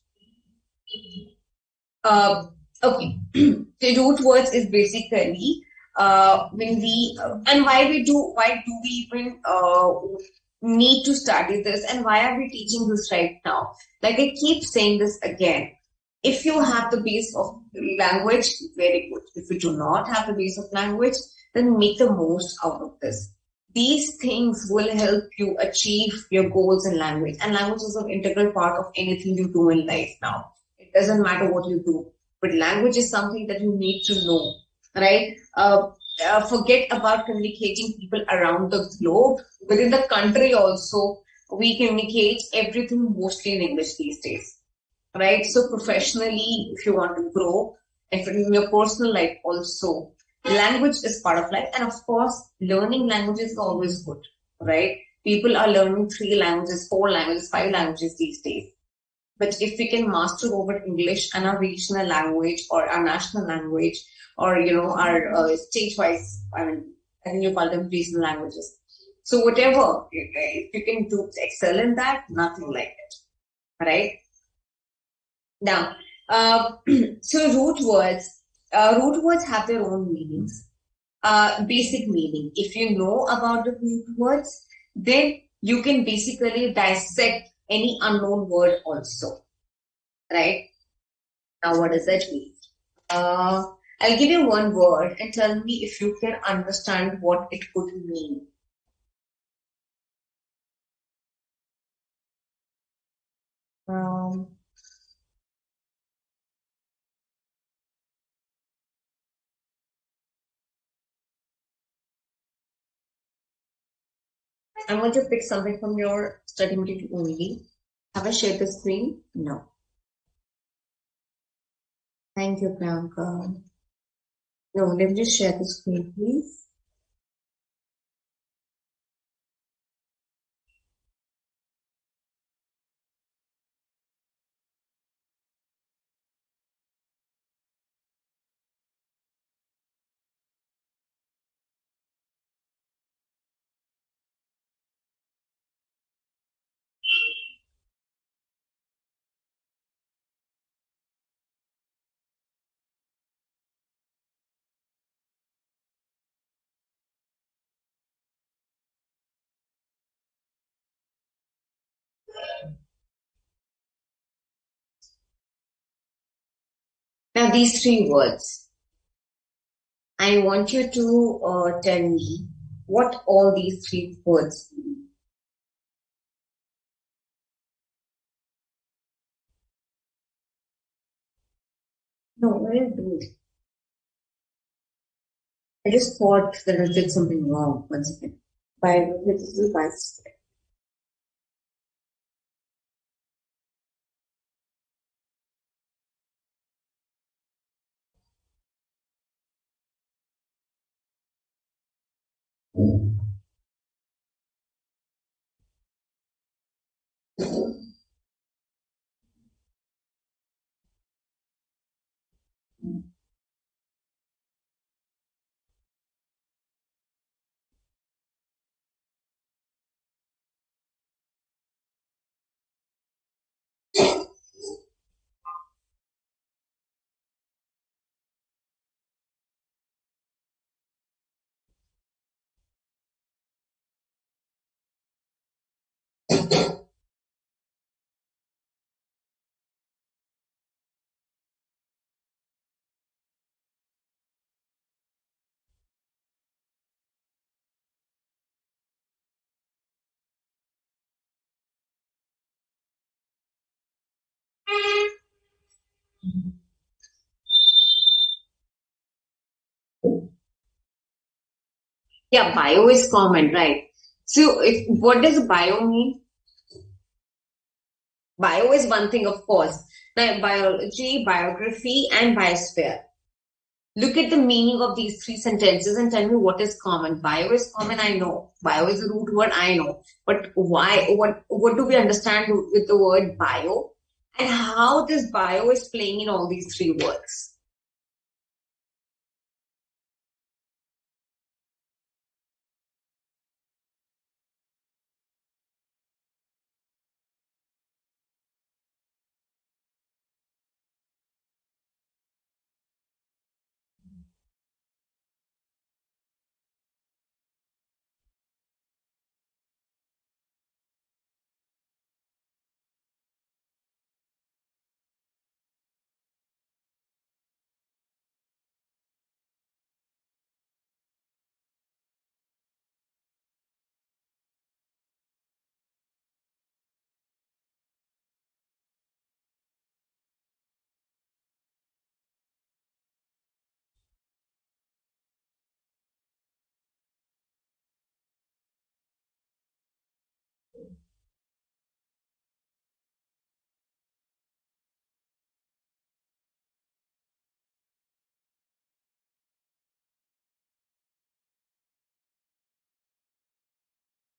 Okay. The root words is basically when we and why do we even need to study this and why are we teaching this right now? Like I keep saying this again. If you have the base of language, very good. If you do not have the base of language, then make the most out of this. These things will help you achieve your goals in language. And language is an integral part of anything you do in life now. It doesn't matter what you do, but language is something that you need to know, right? Forget about communicating people around the globe. Within the country also, we communicate everything mostly in English these days, right? So professionally, if you want to grow, and in your personal life also, language is part of life. And of course, learning languages is always good, right? People are learning 3 languages, 4 languages, 5 languages these days. But if we can master over English and our regional language or our national language or, our state-wise, I think you call them regional languages. So whatever, if you can do excel in that, nothing like it, right? Now, so root words have their own meanings. Basic meaning. If you know about the root words, then you can basically dissect any unknown word also, right? Now, what does that mean? I'll give you one word and tell me if you can understand what it could mean. Um, I'm going to pick something from your study material only. Have I shared the screen? No. Thank you, Priyanka. No, let me just share the screen, please. Now, these three words, I want you to tell me what all these three words mean. No, I didn't do it. I just thought that I did something wrong. One second. By this is by step. Yeah, bio is common, right? So, what does bio mean? Bio is one thing, of course. Now, biology, biography, and biosphere. Look at the meaning of these three sentences and tell me what is common. Bio is common, I know. Bio is a root word, I know. But why? What do we understand with the word bio? And how this bio is playing in all these three words?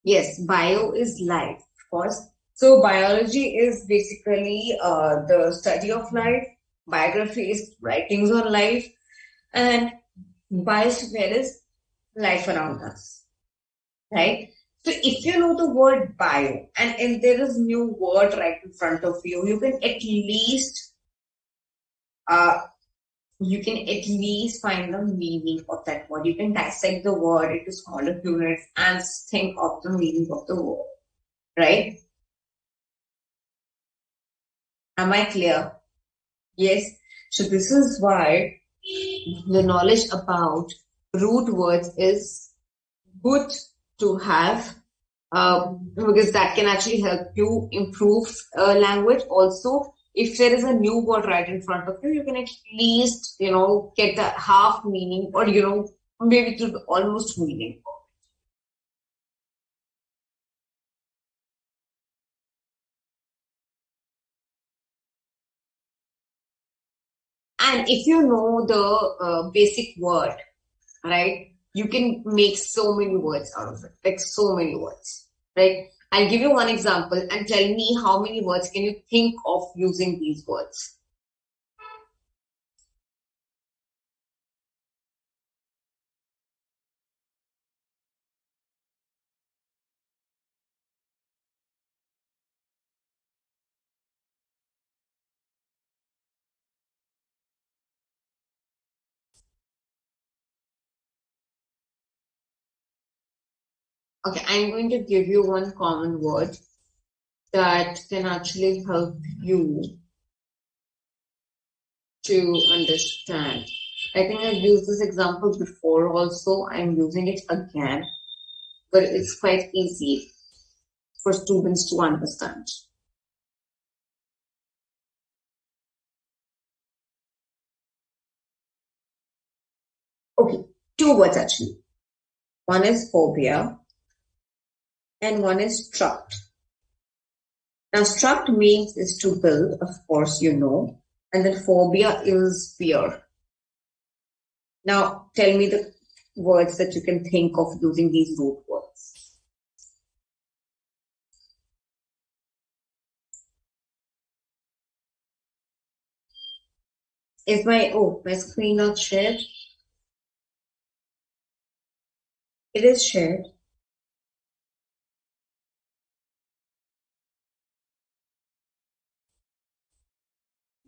Yes, bio is life, of course. So biology is basically the study of life. Biography is writings on life, and biosphere is life around us, right? So if you know the word bio and if there is new word right in front of you, uh, you can at least find the meaning of that word. You can dissect the word into smaller units and think of the meaning of the word, right? Am I clear? Yes. So this is why the knowledge about root words is good to have, because that can actually help you improve language. Also, if there is a new word right in front of you, you can at least, get a half meaning or, maybe to the almost meaning. And if you know the basic word, right, you can make so many words out of it, like so many words, right? I'll give you one example and tell me how many words can you think of using these words. Okay, I'm going to give you one common word that can actually help you to understand. I think I've used this example before also. I'm using it again, but it's quite easy for students to understand. Okay, two words actually. One is phobia and one is struct. Now, struct means is to build, of course, you know, and then phobia is fear. Now, tell me the words that you can think of using these root words. Is my screen not shared? It is shared.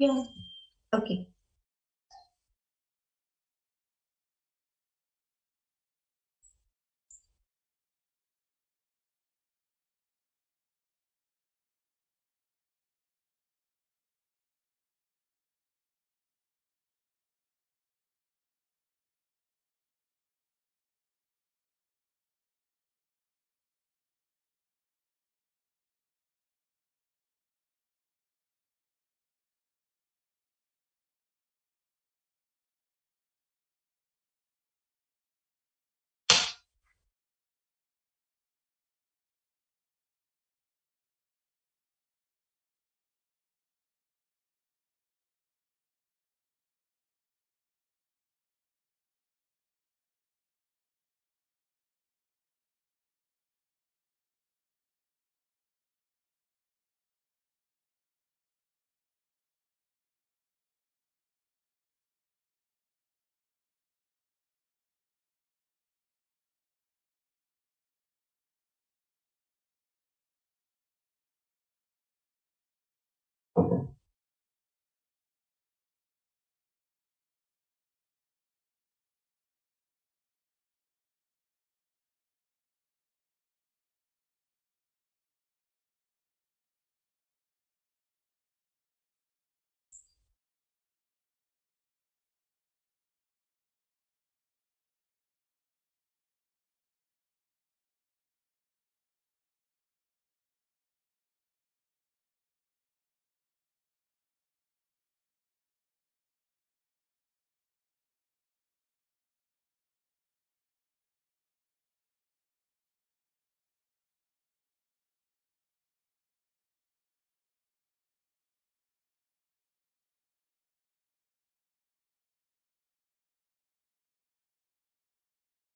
Yeah. Okay.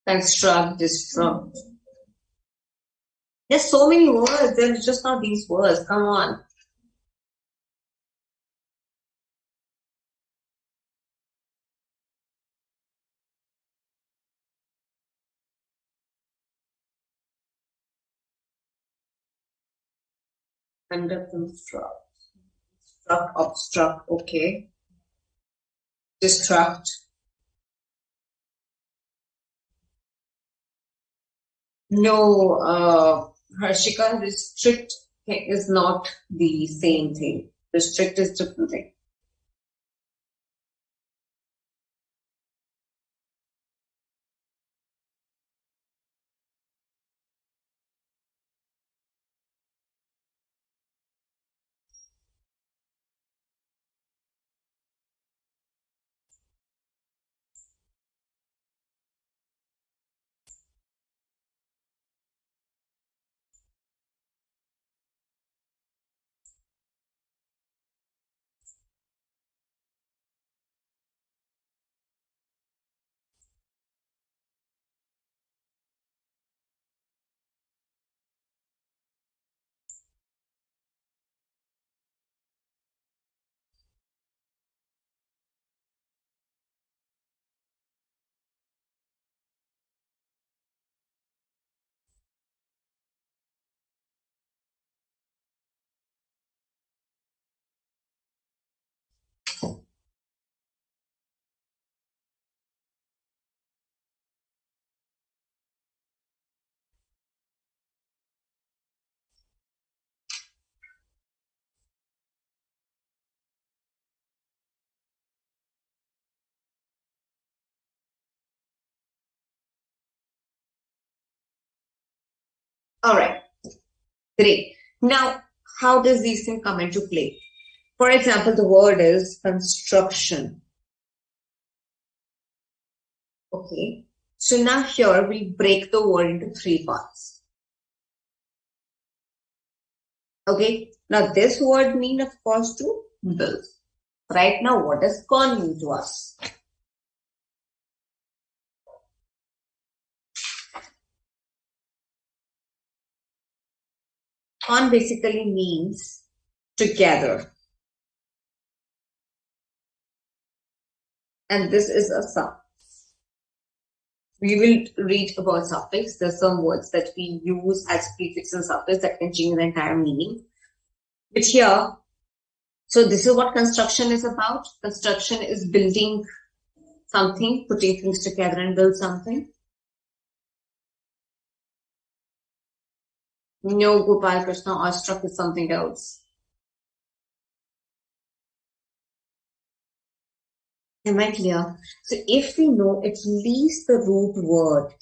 Construct, destruct. There's so many words. There's just not these words. Come on. Under construct. Struct, obstruct. Okay. Destruct. No, Harshika, restrict is not the same thing. Restrict is different thing. All right, great. Now, how does these things come into play? For example, the word is construction. Okay. So now here we break the word into three parts. Okay. Now this word mean, of course, to build. Right now, what does con mean to us? Con basically means together. And this is a sum. We will read about suffix. There's some words that we use as prefix and suffix that can change the entire meaning. But here, so this is what construction is about. Construction is building something, putting things together and build something. No, Gopal Krishna, awestruck is something else. Am I clear? So if we know at least the root word,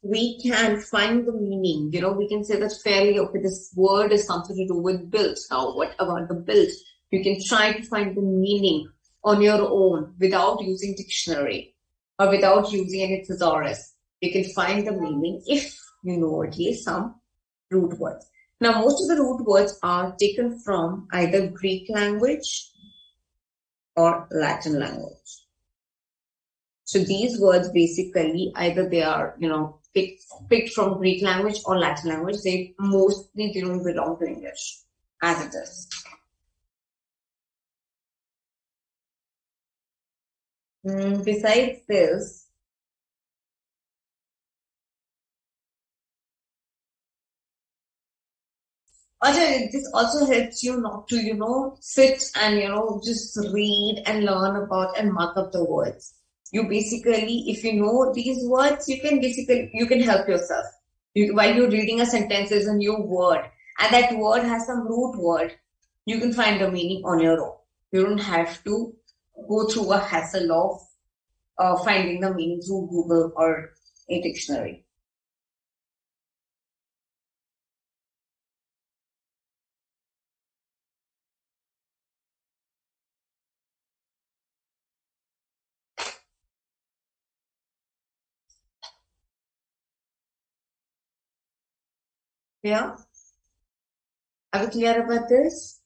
we can find the meaning. We can say that fairly, okay, this word is something to do with build. Now, what about the build? You can try to find the meaning on your own without using dictionary or without using any thesaurus. You can find the meaning if you know at least some root words. Now, most of the root words are taken from either Greek language or Latin language. So these words basically either they are, picked from Greek language or Latin language. They mostly don't belong to English as it is. Besides this, Ajay, this also helps you not to, sit and, just read and learn about and mark up the words. You basically, if you know these words, you can help yourself. While you're reading a sentence, there's a new word, and that word has some root word. You can find the meaning on your own. You don't have to go through a hassle of finding the meaning through Google or a dictionary. Yeah? Are we clear about this?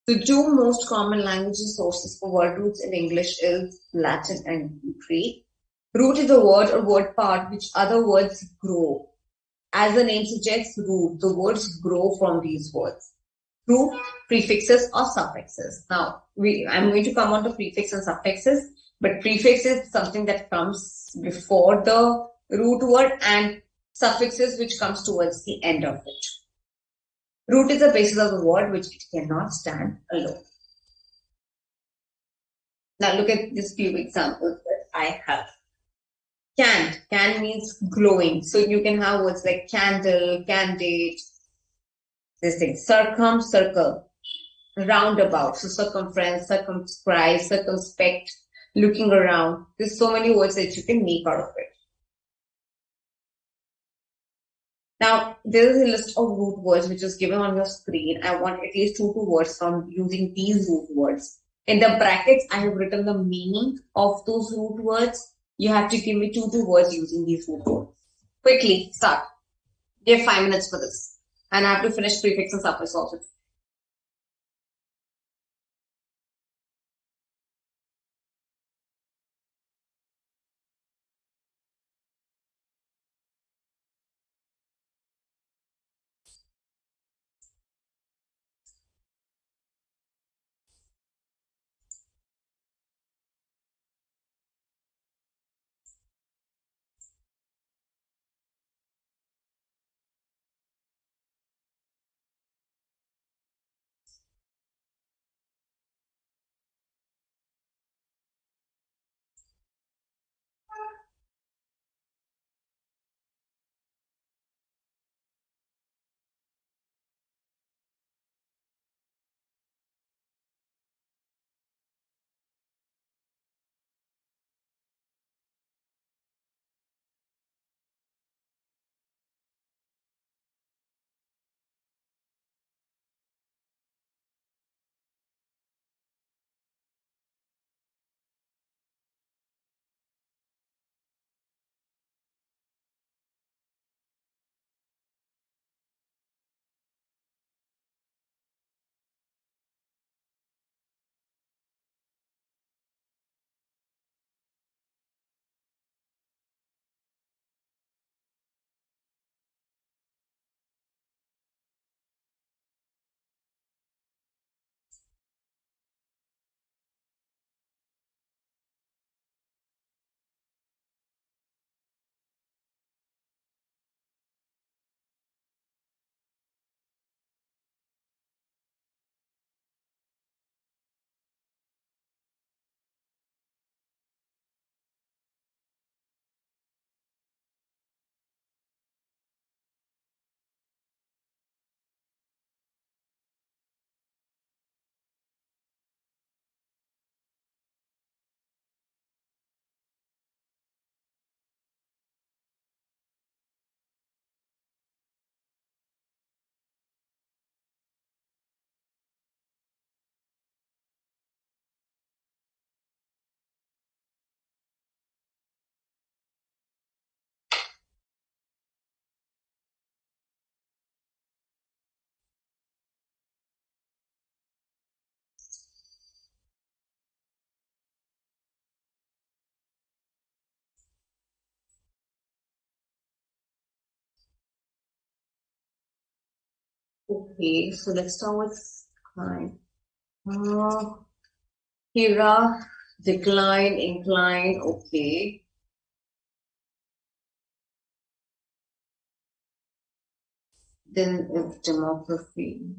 The two most common language sources for word roots in English is Latin and Greek. Root is a word or word part which other words grow. As the name suggests, root, the words grow from these words through prefixes or suffixes. Now, I'm going to come on to prefix and suffixes, but prefix is something that comes before the root word and suffixes which comes towards the end of it. Root is the basis of the word which it cannot stand alone. Now look at these few examples that I have. Can means glowing. So you can have words like candle, candid, this thing. Circle, roundabout. So circumference, circumscribe, circumspect, looking around. There's so many words that you can make out of it. Now, there is a list of root words which is given on your screen. I want at least two words from using these root words. In the brackets, I have written the meaning of those root words. You have to give me two words using these root words. Quickly, start. You have 5 minutes for this. And I have to finish prefix and suffix also. Okay, so let's start with decline. Hira, decline, incline, okay. Then if demography.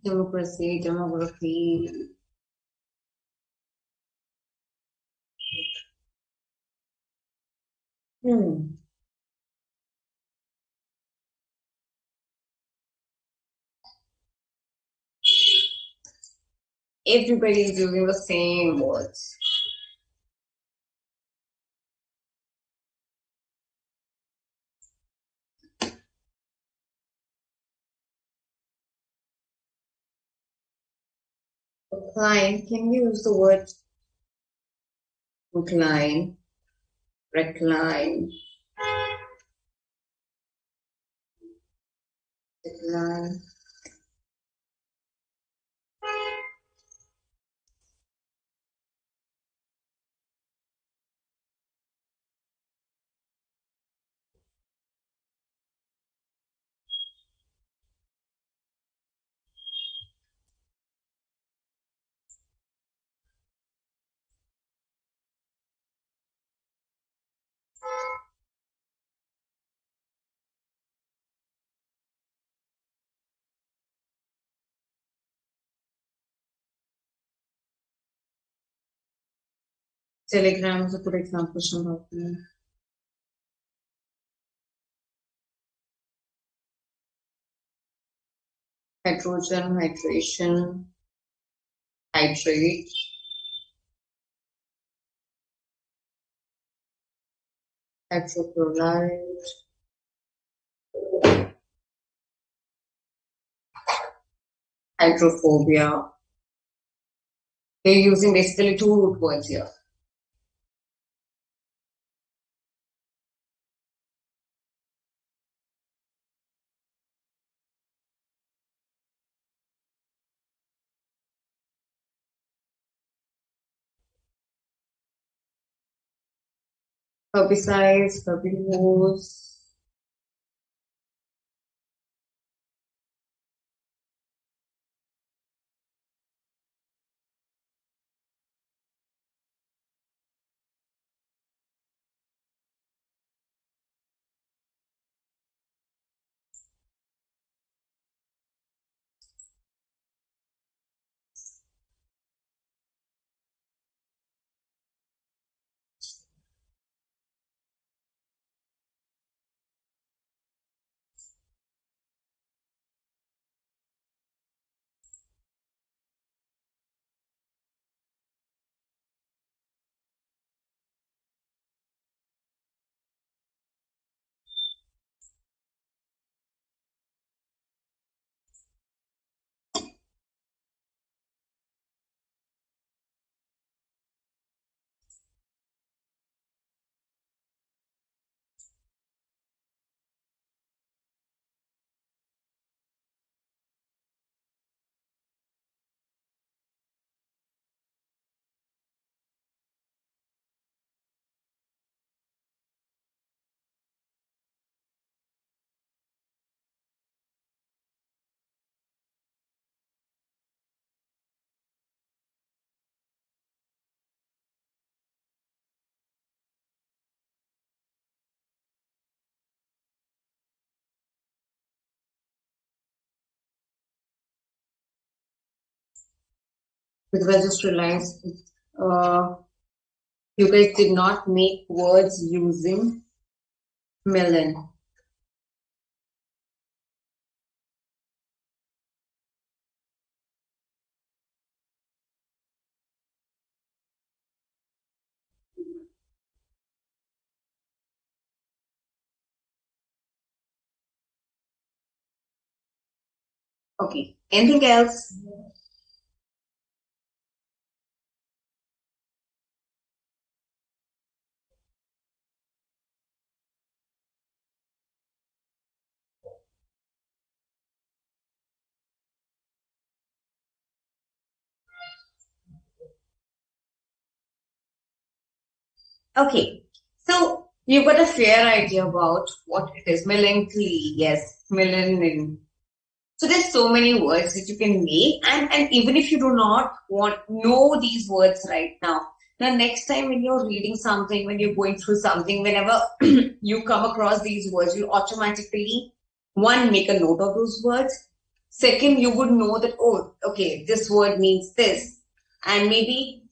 Democracy, demography. Hmm. Everybody is using the same words. Decline, can we use the word incline, recline, decline? Telegram is a good example, Shambhavi. Hydrogen, hydration, hydrate, hydrochloride, hydrophobia. They're using basically two root words here. Herbicides, herbivores, because I just realized you guys did not make words using melon. Okay. Anything else? Okay. So you've got a fair idea about what it is. Melancholy, yes. Melanin. So there's so many words that you can make, and even if you do not want know these words right now, the next time when you're reading something, when you're going through something, whenever you come across these words, you automatically one make a note of those words. Second, you would know that, oh, okay, this word means this, and maybe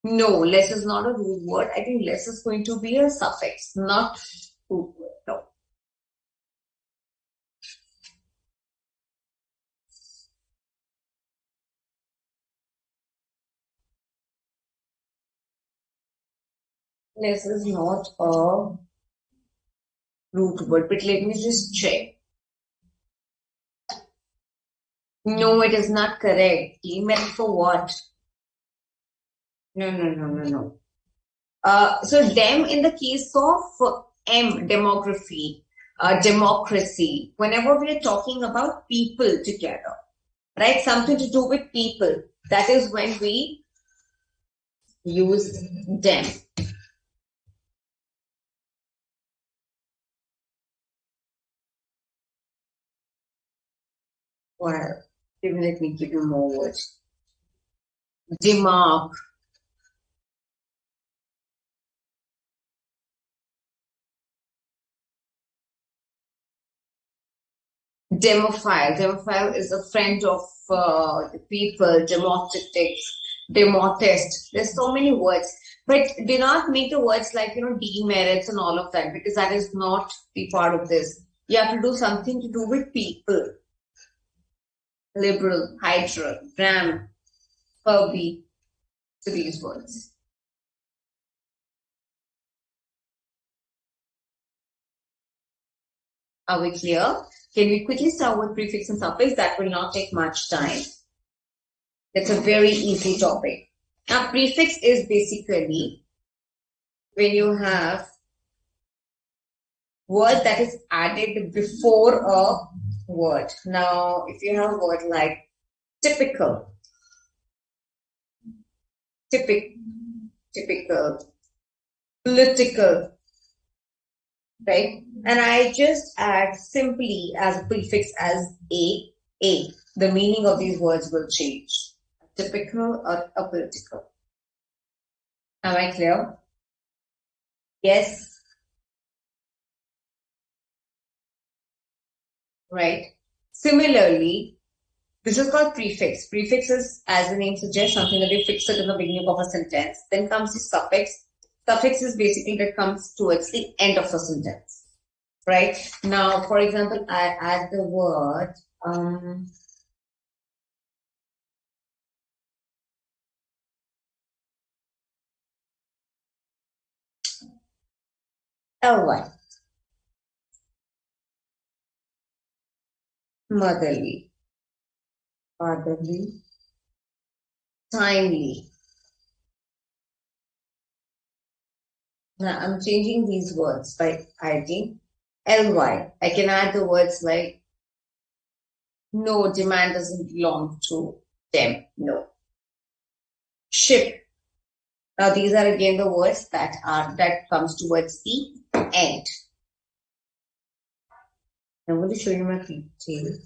no, less is not a root word. I think less is going to be a suffix, not root word. No. Less is not a root word, but let me just check. No, it is not correct. Meant for what? No, no, no, no, no. So dem in the case of M, demography, democracy, whenever we are talking about people together, right? Something to do with people. That is when we use dem. Well, even let me give you more words. Demark, demophile. Demophile is a friend of the people. Democratics, demotist. There's so many words, but do not make the words like demerits and all of that because that is not the part of this. You have to do something to do with people. Liberal, hydra, gram, Furby. To these words. Are we clear? Can we quickly start with prefix and suffix? That will not take much time. It's a very easy topic. Now, prefix is basically when you have word that is added before a word. Now, if you have a word like typical, typic, typical, political, right? And I just add simply as a prefix as a. The meaning of these words will change. Typical or a political. Am I clear? Yes, right. Similarly, this is called prefix. Prefix is, as the name suggests, something that we fix it in the beginning of a sentence. Then comes the suffix. Suffix is basically that comes towards the end of the sentence. Right? Now, for example, I add the word ly, motherly, fatherly, timely. Now, I'm changing these words by adding ly. I can add the words like no, demand doesn't belong to them. No. Ship. Now these are again the words that comes towards the end. I'm going to show you my details.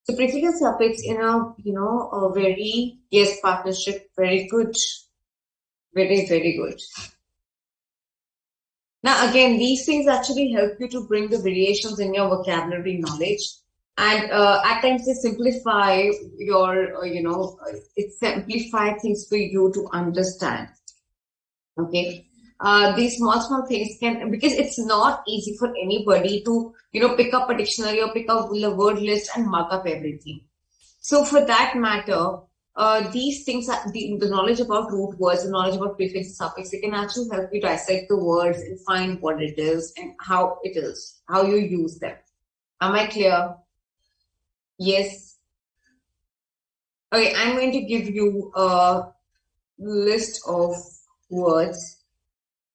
So prefix and suffix in a very, yes, partnership, very good. Very, very good. Now, again, these things actually help you to bring the variations in your vocabulary knowledge. And at times they simplify your, it simplify things for you to understand. Okay. These small things can, because it's not easy for anybody to, pick up a dictionary or pick up the word list and mark up everything. So for that matter, these things, the knowledge about root words, the knowledge about prefix and suffix, it can actually help you dissect the words and find what it is and how it is, how you use them. Am I clear? Yes. Okay, I'm going to give you a list of words.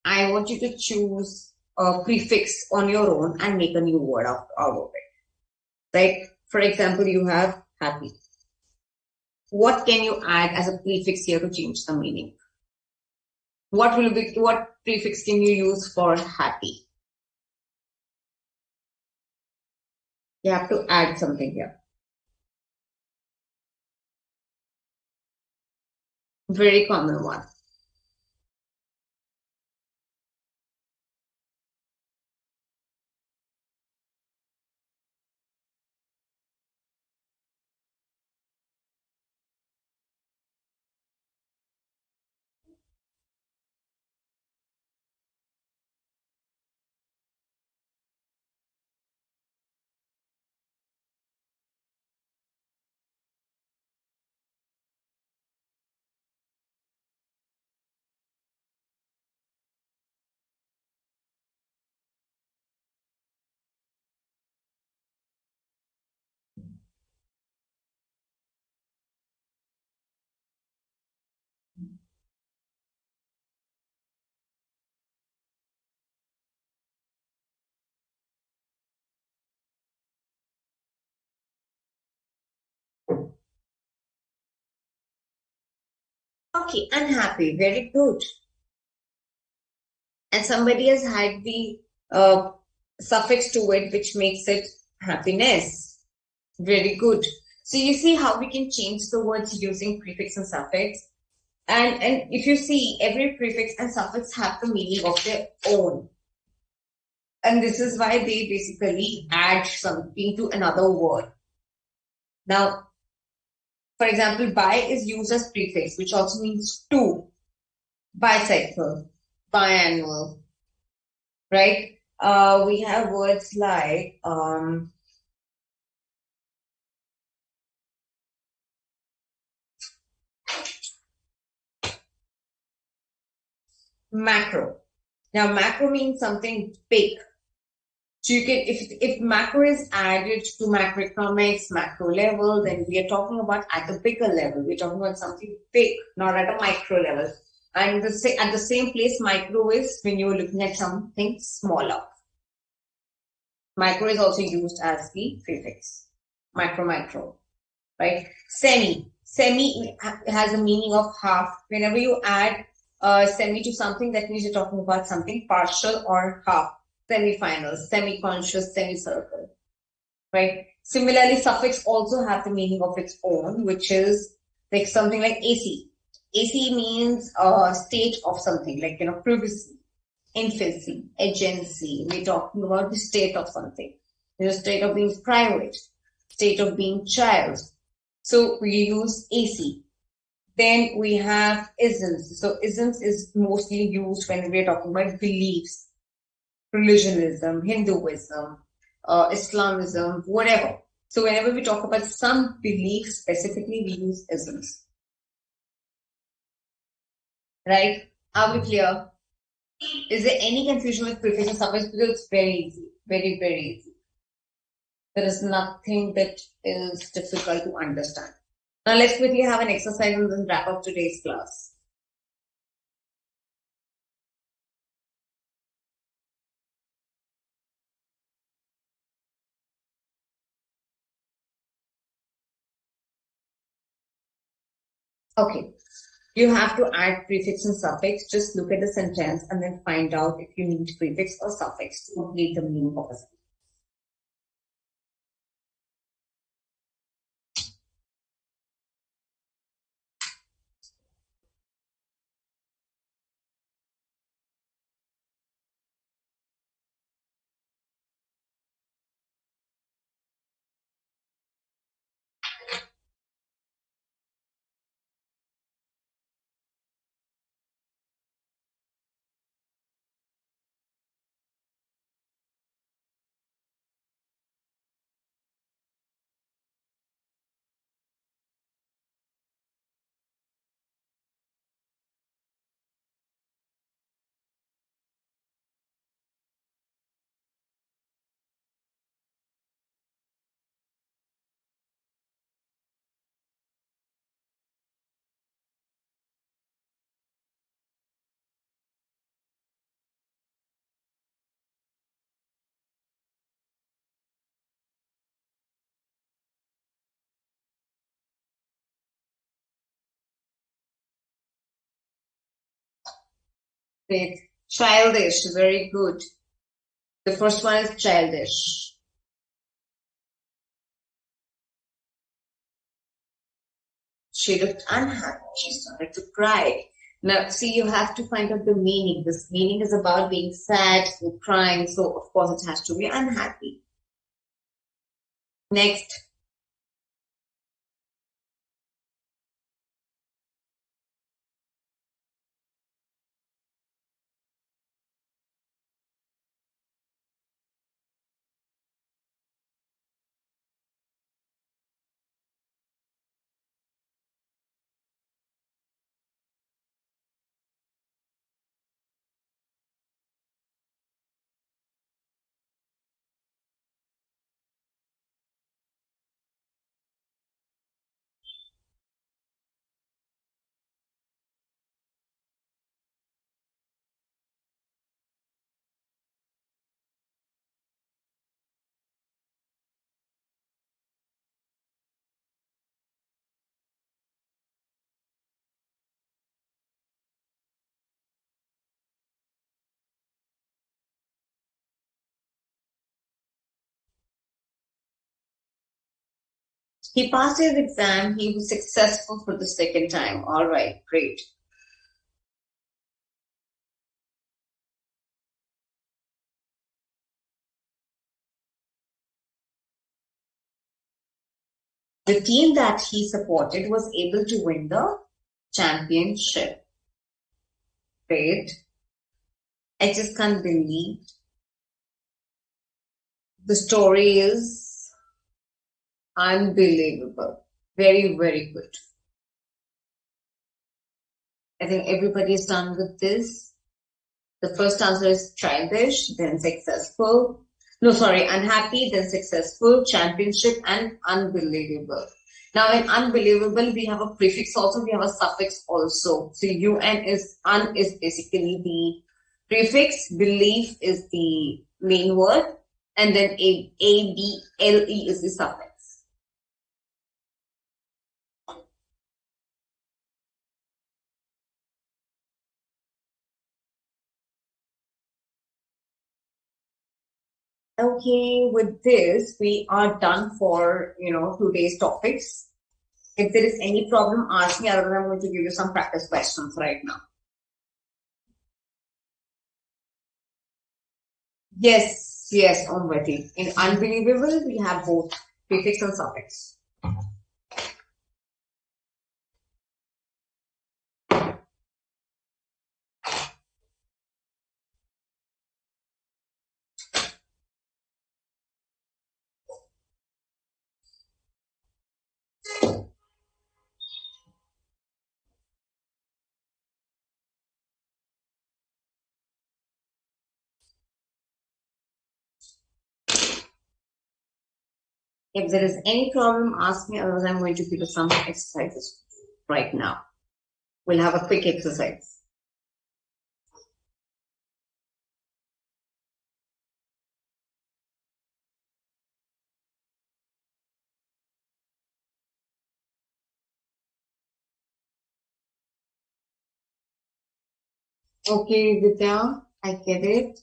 I want you to choose a prefix on your own and make a new word out of it. Right? For example, you have happy. What can you add as a prefix here to change the meaning? What prefix can you use for happy? You have to add something here. Very common one. Okay, unhappy. Very good. And somebody has had the suffix to it, which makes it happiness. Very good. So you see how we can change the words using prefix and suffix. And if you see, every prefix and suffix have the meaning of their own. And this is why they basically add something to another word. Now, for example, bi is used as prefix, which also means two, bisexual, biannual, right? We have words like macro. Now, macro means something big. So you can, if macro is added to macroeconomics, macro level, then we are talking about at a bigger level. We're talking about something big, not at a micro level. And at the same place, micro is when you're looking at something smaller. Micro is also used as the prefix. Micro, right? Semi has a meaning of half. Whenever you add semi to something, that means you're talking about something partial or half. Semi-final, semi-conscious, semi-circle, right? Similarly, suffix also have the meaning of its own, which is like something like AC. AC means state of something, like, privacy, infancy, agency. We're talking about the state of something. State of being private, state of being child. So we use AC. Then we have isms. So isms is mostly used when we're talking about beliefs, religionism, Hinduism, Islamism, whatever. So whenever we talk about some belief specifically, we use isms. Right? Are we clear? Is there any confusion with prefix and suffix? Because it's very easy. Very, very easy. There is nothing that is difficult to understand. Now let's quickly have an exercise and then wrap up today's class. Okay. You have to add prefix and suffix. Just look at the sentence and then find out if you need prefix or suffix to complete the meaning of a sentence. Great. Childish, very good. The first one is childish. She looked unhappy. She started to cry. Now, see, you have to find out the meaning. This meaning is about being sad and crying, so of course it has to be unhappy. Next. He passed his exam. He was successful for the second time. All right, great. The team that he supported was able to win the championship. Great. I just can't believe the story is unbelievable. Very, very good. I think everybody is done with this. The first answer is childish, then successful. No, sorry, unhappy, then successful, championship, and unbelievable. Now, in unbelievable, we have a prefix also, we have a suffix also. So, un is basically the prefix, belief is the main word, and then A-B-L-E is the suffix. Okay, with this, we are done for, today's topics. If there is any problem, ask me. Otherwise, I'm going to give you some practice questions right now. Yes, yes, I'm ready. In unbelievable, we have both prefix and suffix. If there is any problem, ask me. Otherwise, I'm going to give you some exercises right now. We'll have a quick exercise. Okay, Vidya, I get it.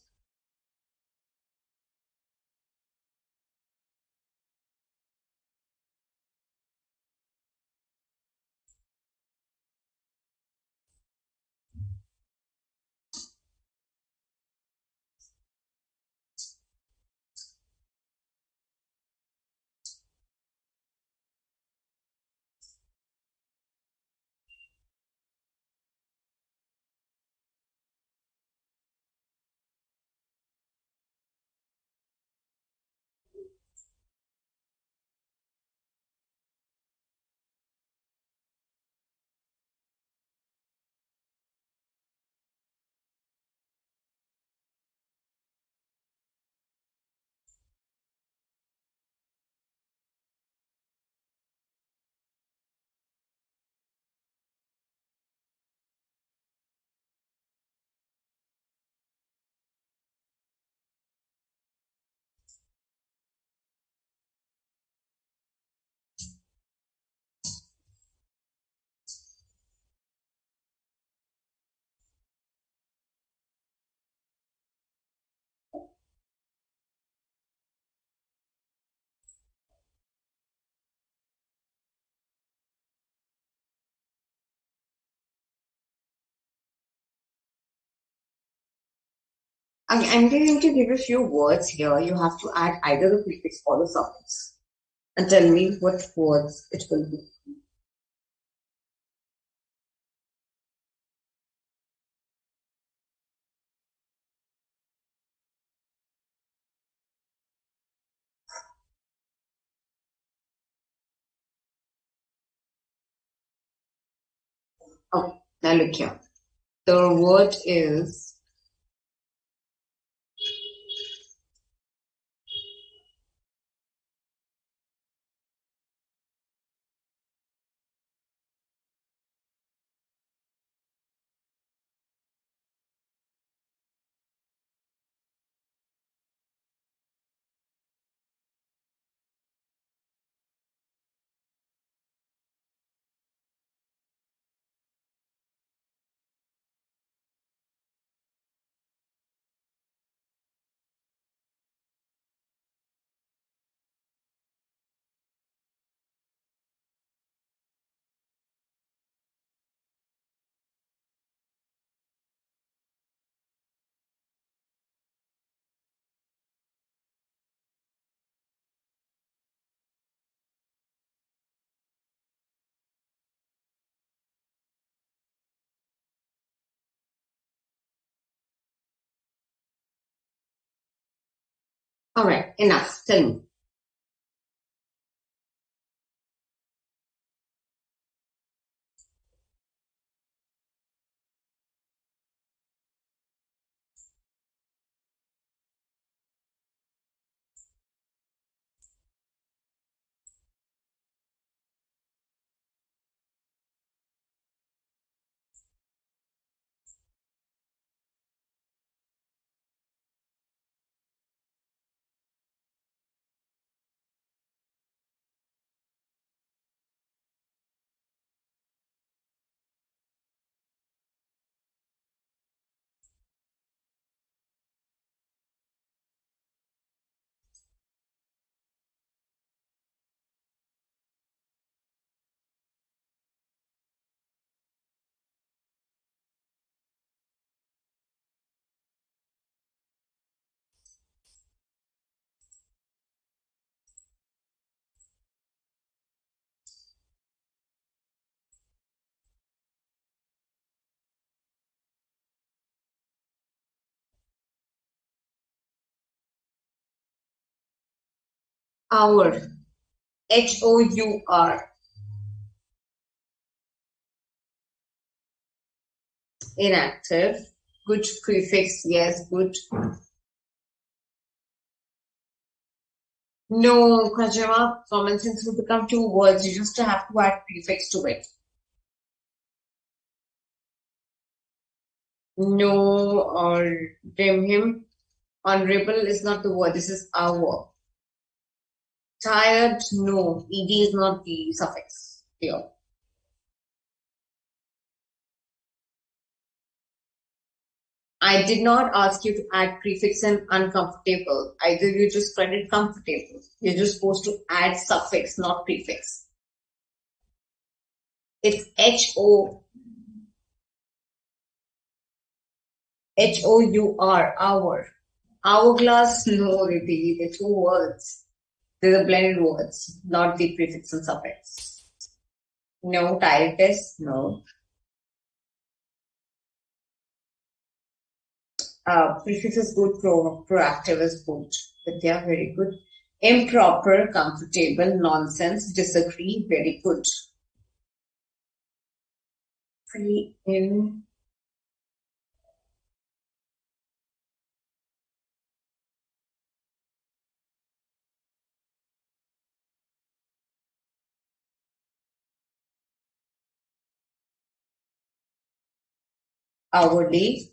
I'm going to give a few words here. You have to add either the prefix or the suffix and tell me what words it will be. Oh, now look here. The word is all right. Enough. Tell me. Our. Hour. Inactive. Good prefix. Yes, good. No, Kajama, common sense will become two words. You just have to add prefix to it. No, or damn him. Honorable is not the word. This is our. Tired, no. Ed is not the suffix here. I did not ask you to add prefix and uncomfortable. Either you just credit comfortable. You're just supposed to add suffix, not prefix. It's Hour, hour. Hourglass, no, Riddhi, they're two words. They're the blended words, not the prefix and suffix. No, tiredness, no. Prefix is good, proactive is good, but they are very good. Improper, comfortable, nonsense, disagree, very good. Free in hourly,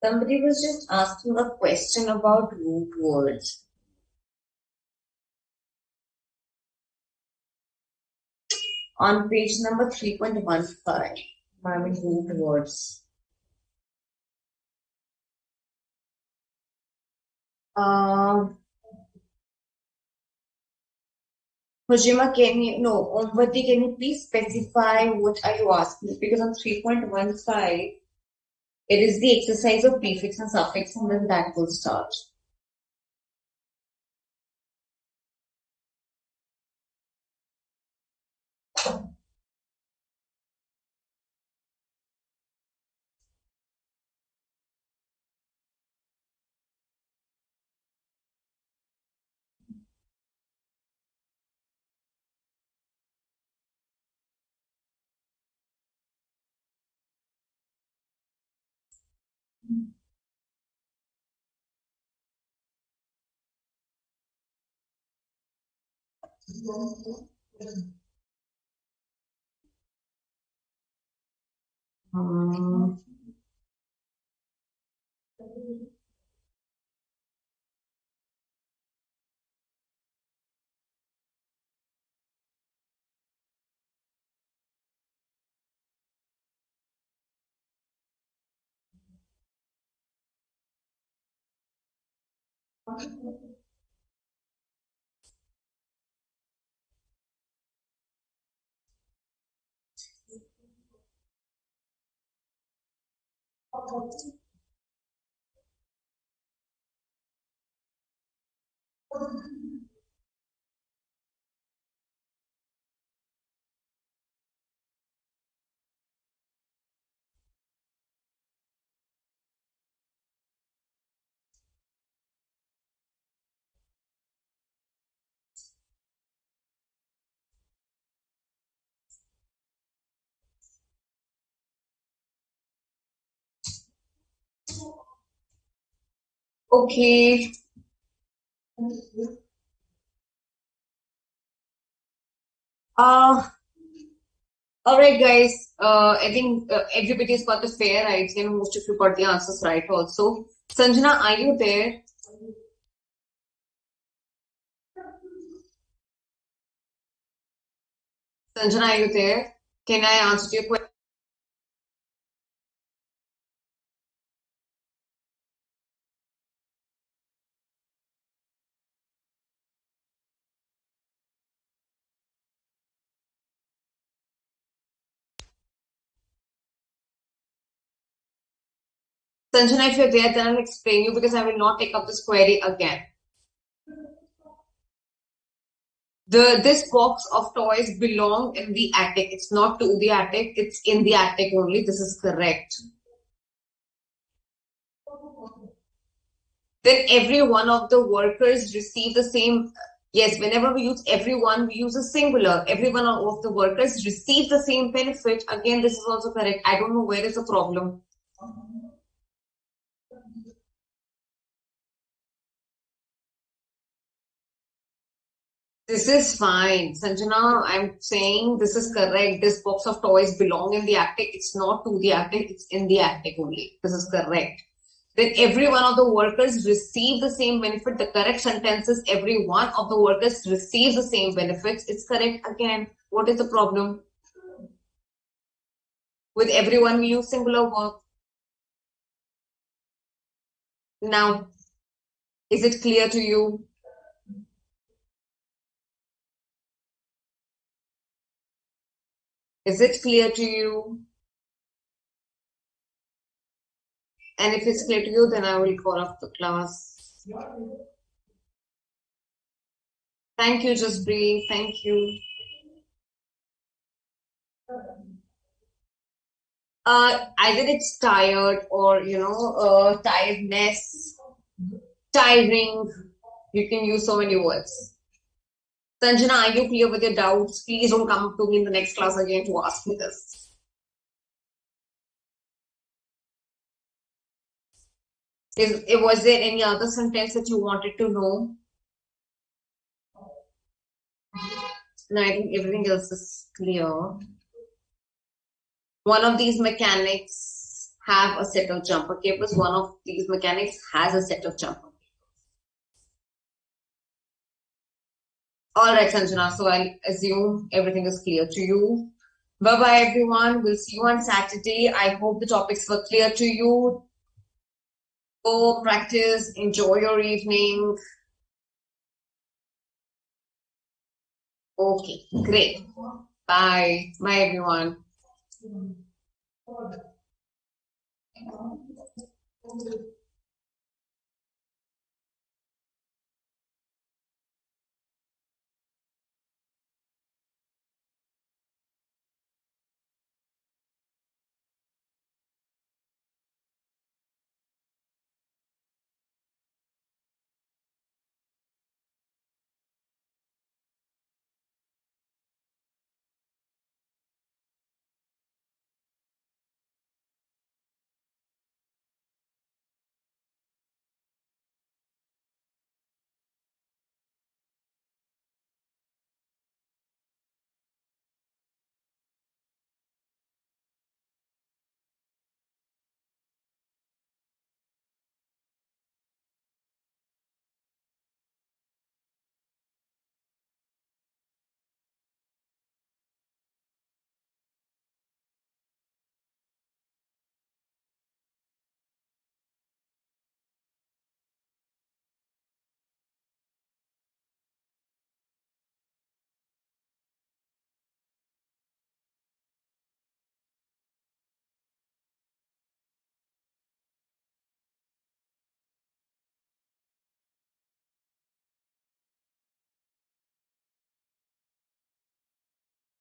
Somebody was just asking a question about root words. On page number 3.15, I mean root words. Hojima, Omvati, can you please specify what are you asking? Because on 3.15, it is the exercise of prefix and suffix, and then that will start. Um, okay. All right, guys. I think everybody's got the fair rights, and most of you got the answers right also. Sanjana, are you there? Sanjana, are you there? Can I answer your question? Sanjana, if you're there, then I'll explain you because I will not take up this query again. This box of toys belong in the attic. It's not to the attic, it's in the attic only. This is correct. Then every one of the workers receive the same. Yes, whenever we use everyone, we use a singular. Every one of the workers receive the same benefit. Again, this is also correct. I don't know where is the problem. This is fine. Sanjana, I'm saying this is correct. This box of toys belong in the attic. It's not to the attic, it's in the attic only. This is correct. Then every one of the workers receive the same benefit. The correct sentence is every one of the workers receive the same benefits. It's correct again. What is the problem? With everyone, we use singular verb. Now, is it clear to you? Is it clear to you? And if it's clear to you, then I will call off the class. Thank you, Jaspreet. Thank you. Either it's tired or, tiredness, tiring. You can use so many words. Sanjana, are you clear with your doubts? Please don't come to me in the next class again to ask me this. Was there any other sentence that you wanted to know? No, I think everything else is clear. One of these mechanics have a set of jumper cables. One of these mechanics has a set of jumper. All right, Sanjana. So I'll assume everything is clear to you. Bye-bye, everyone. We'll see you on Saturday. I hope the topics were clear to you. Go practice. Enjoy your evening. Okay, great. Bye. Bye, everyone.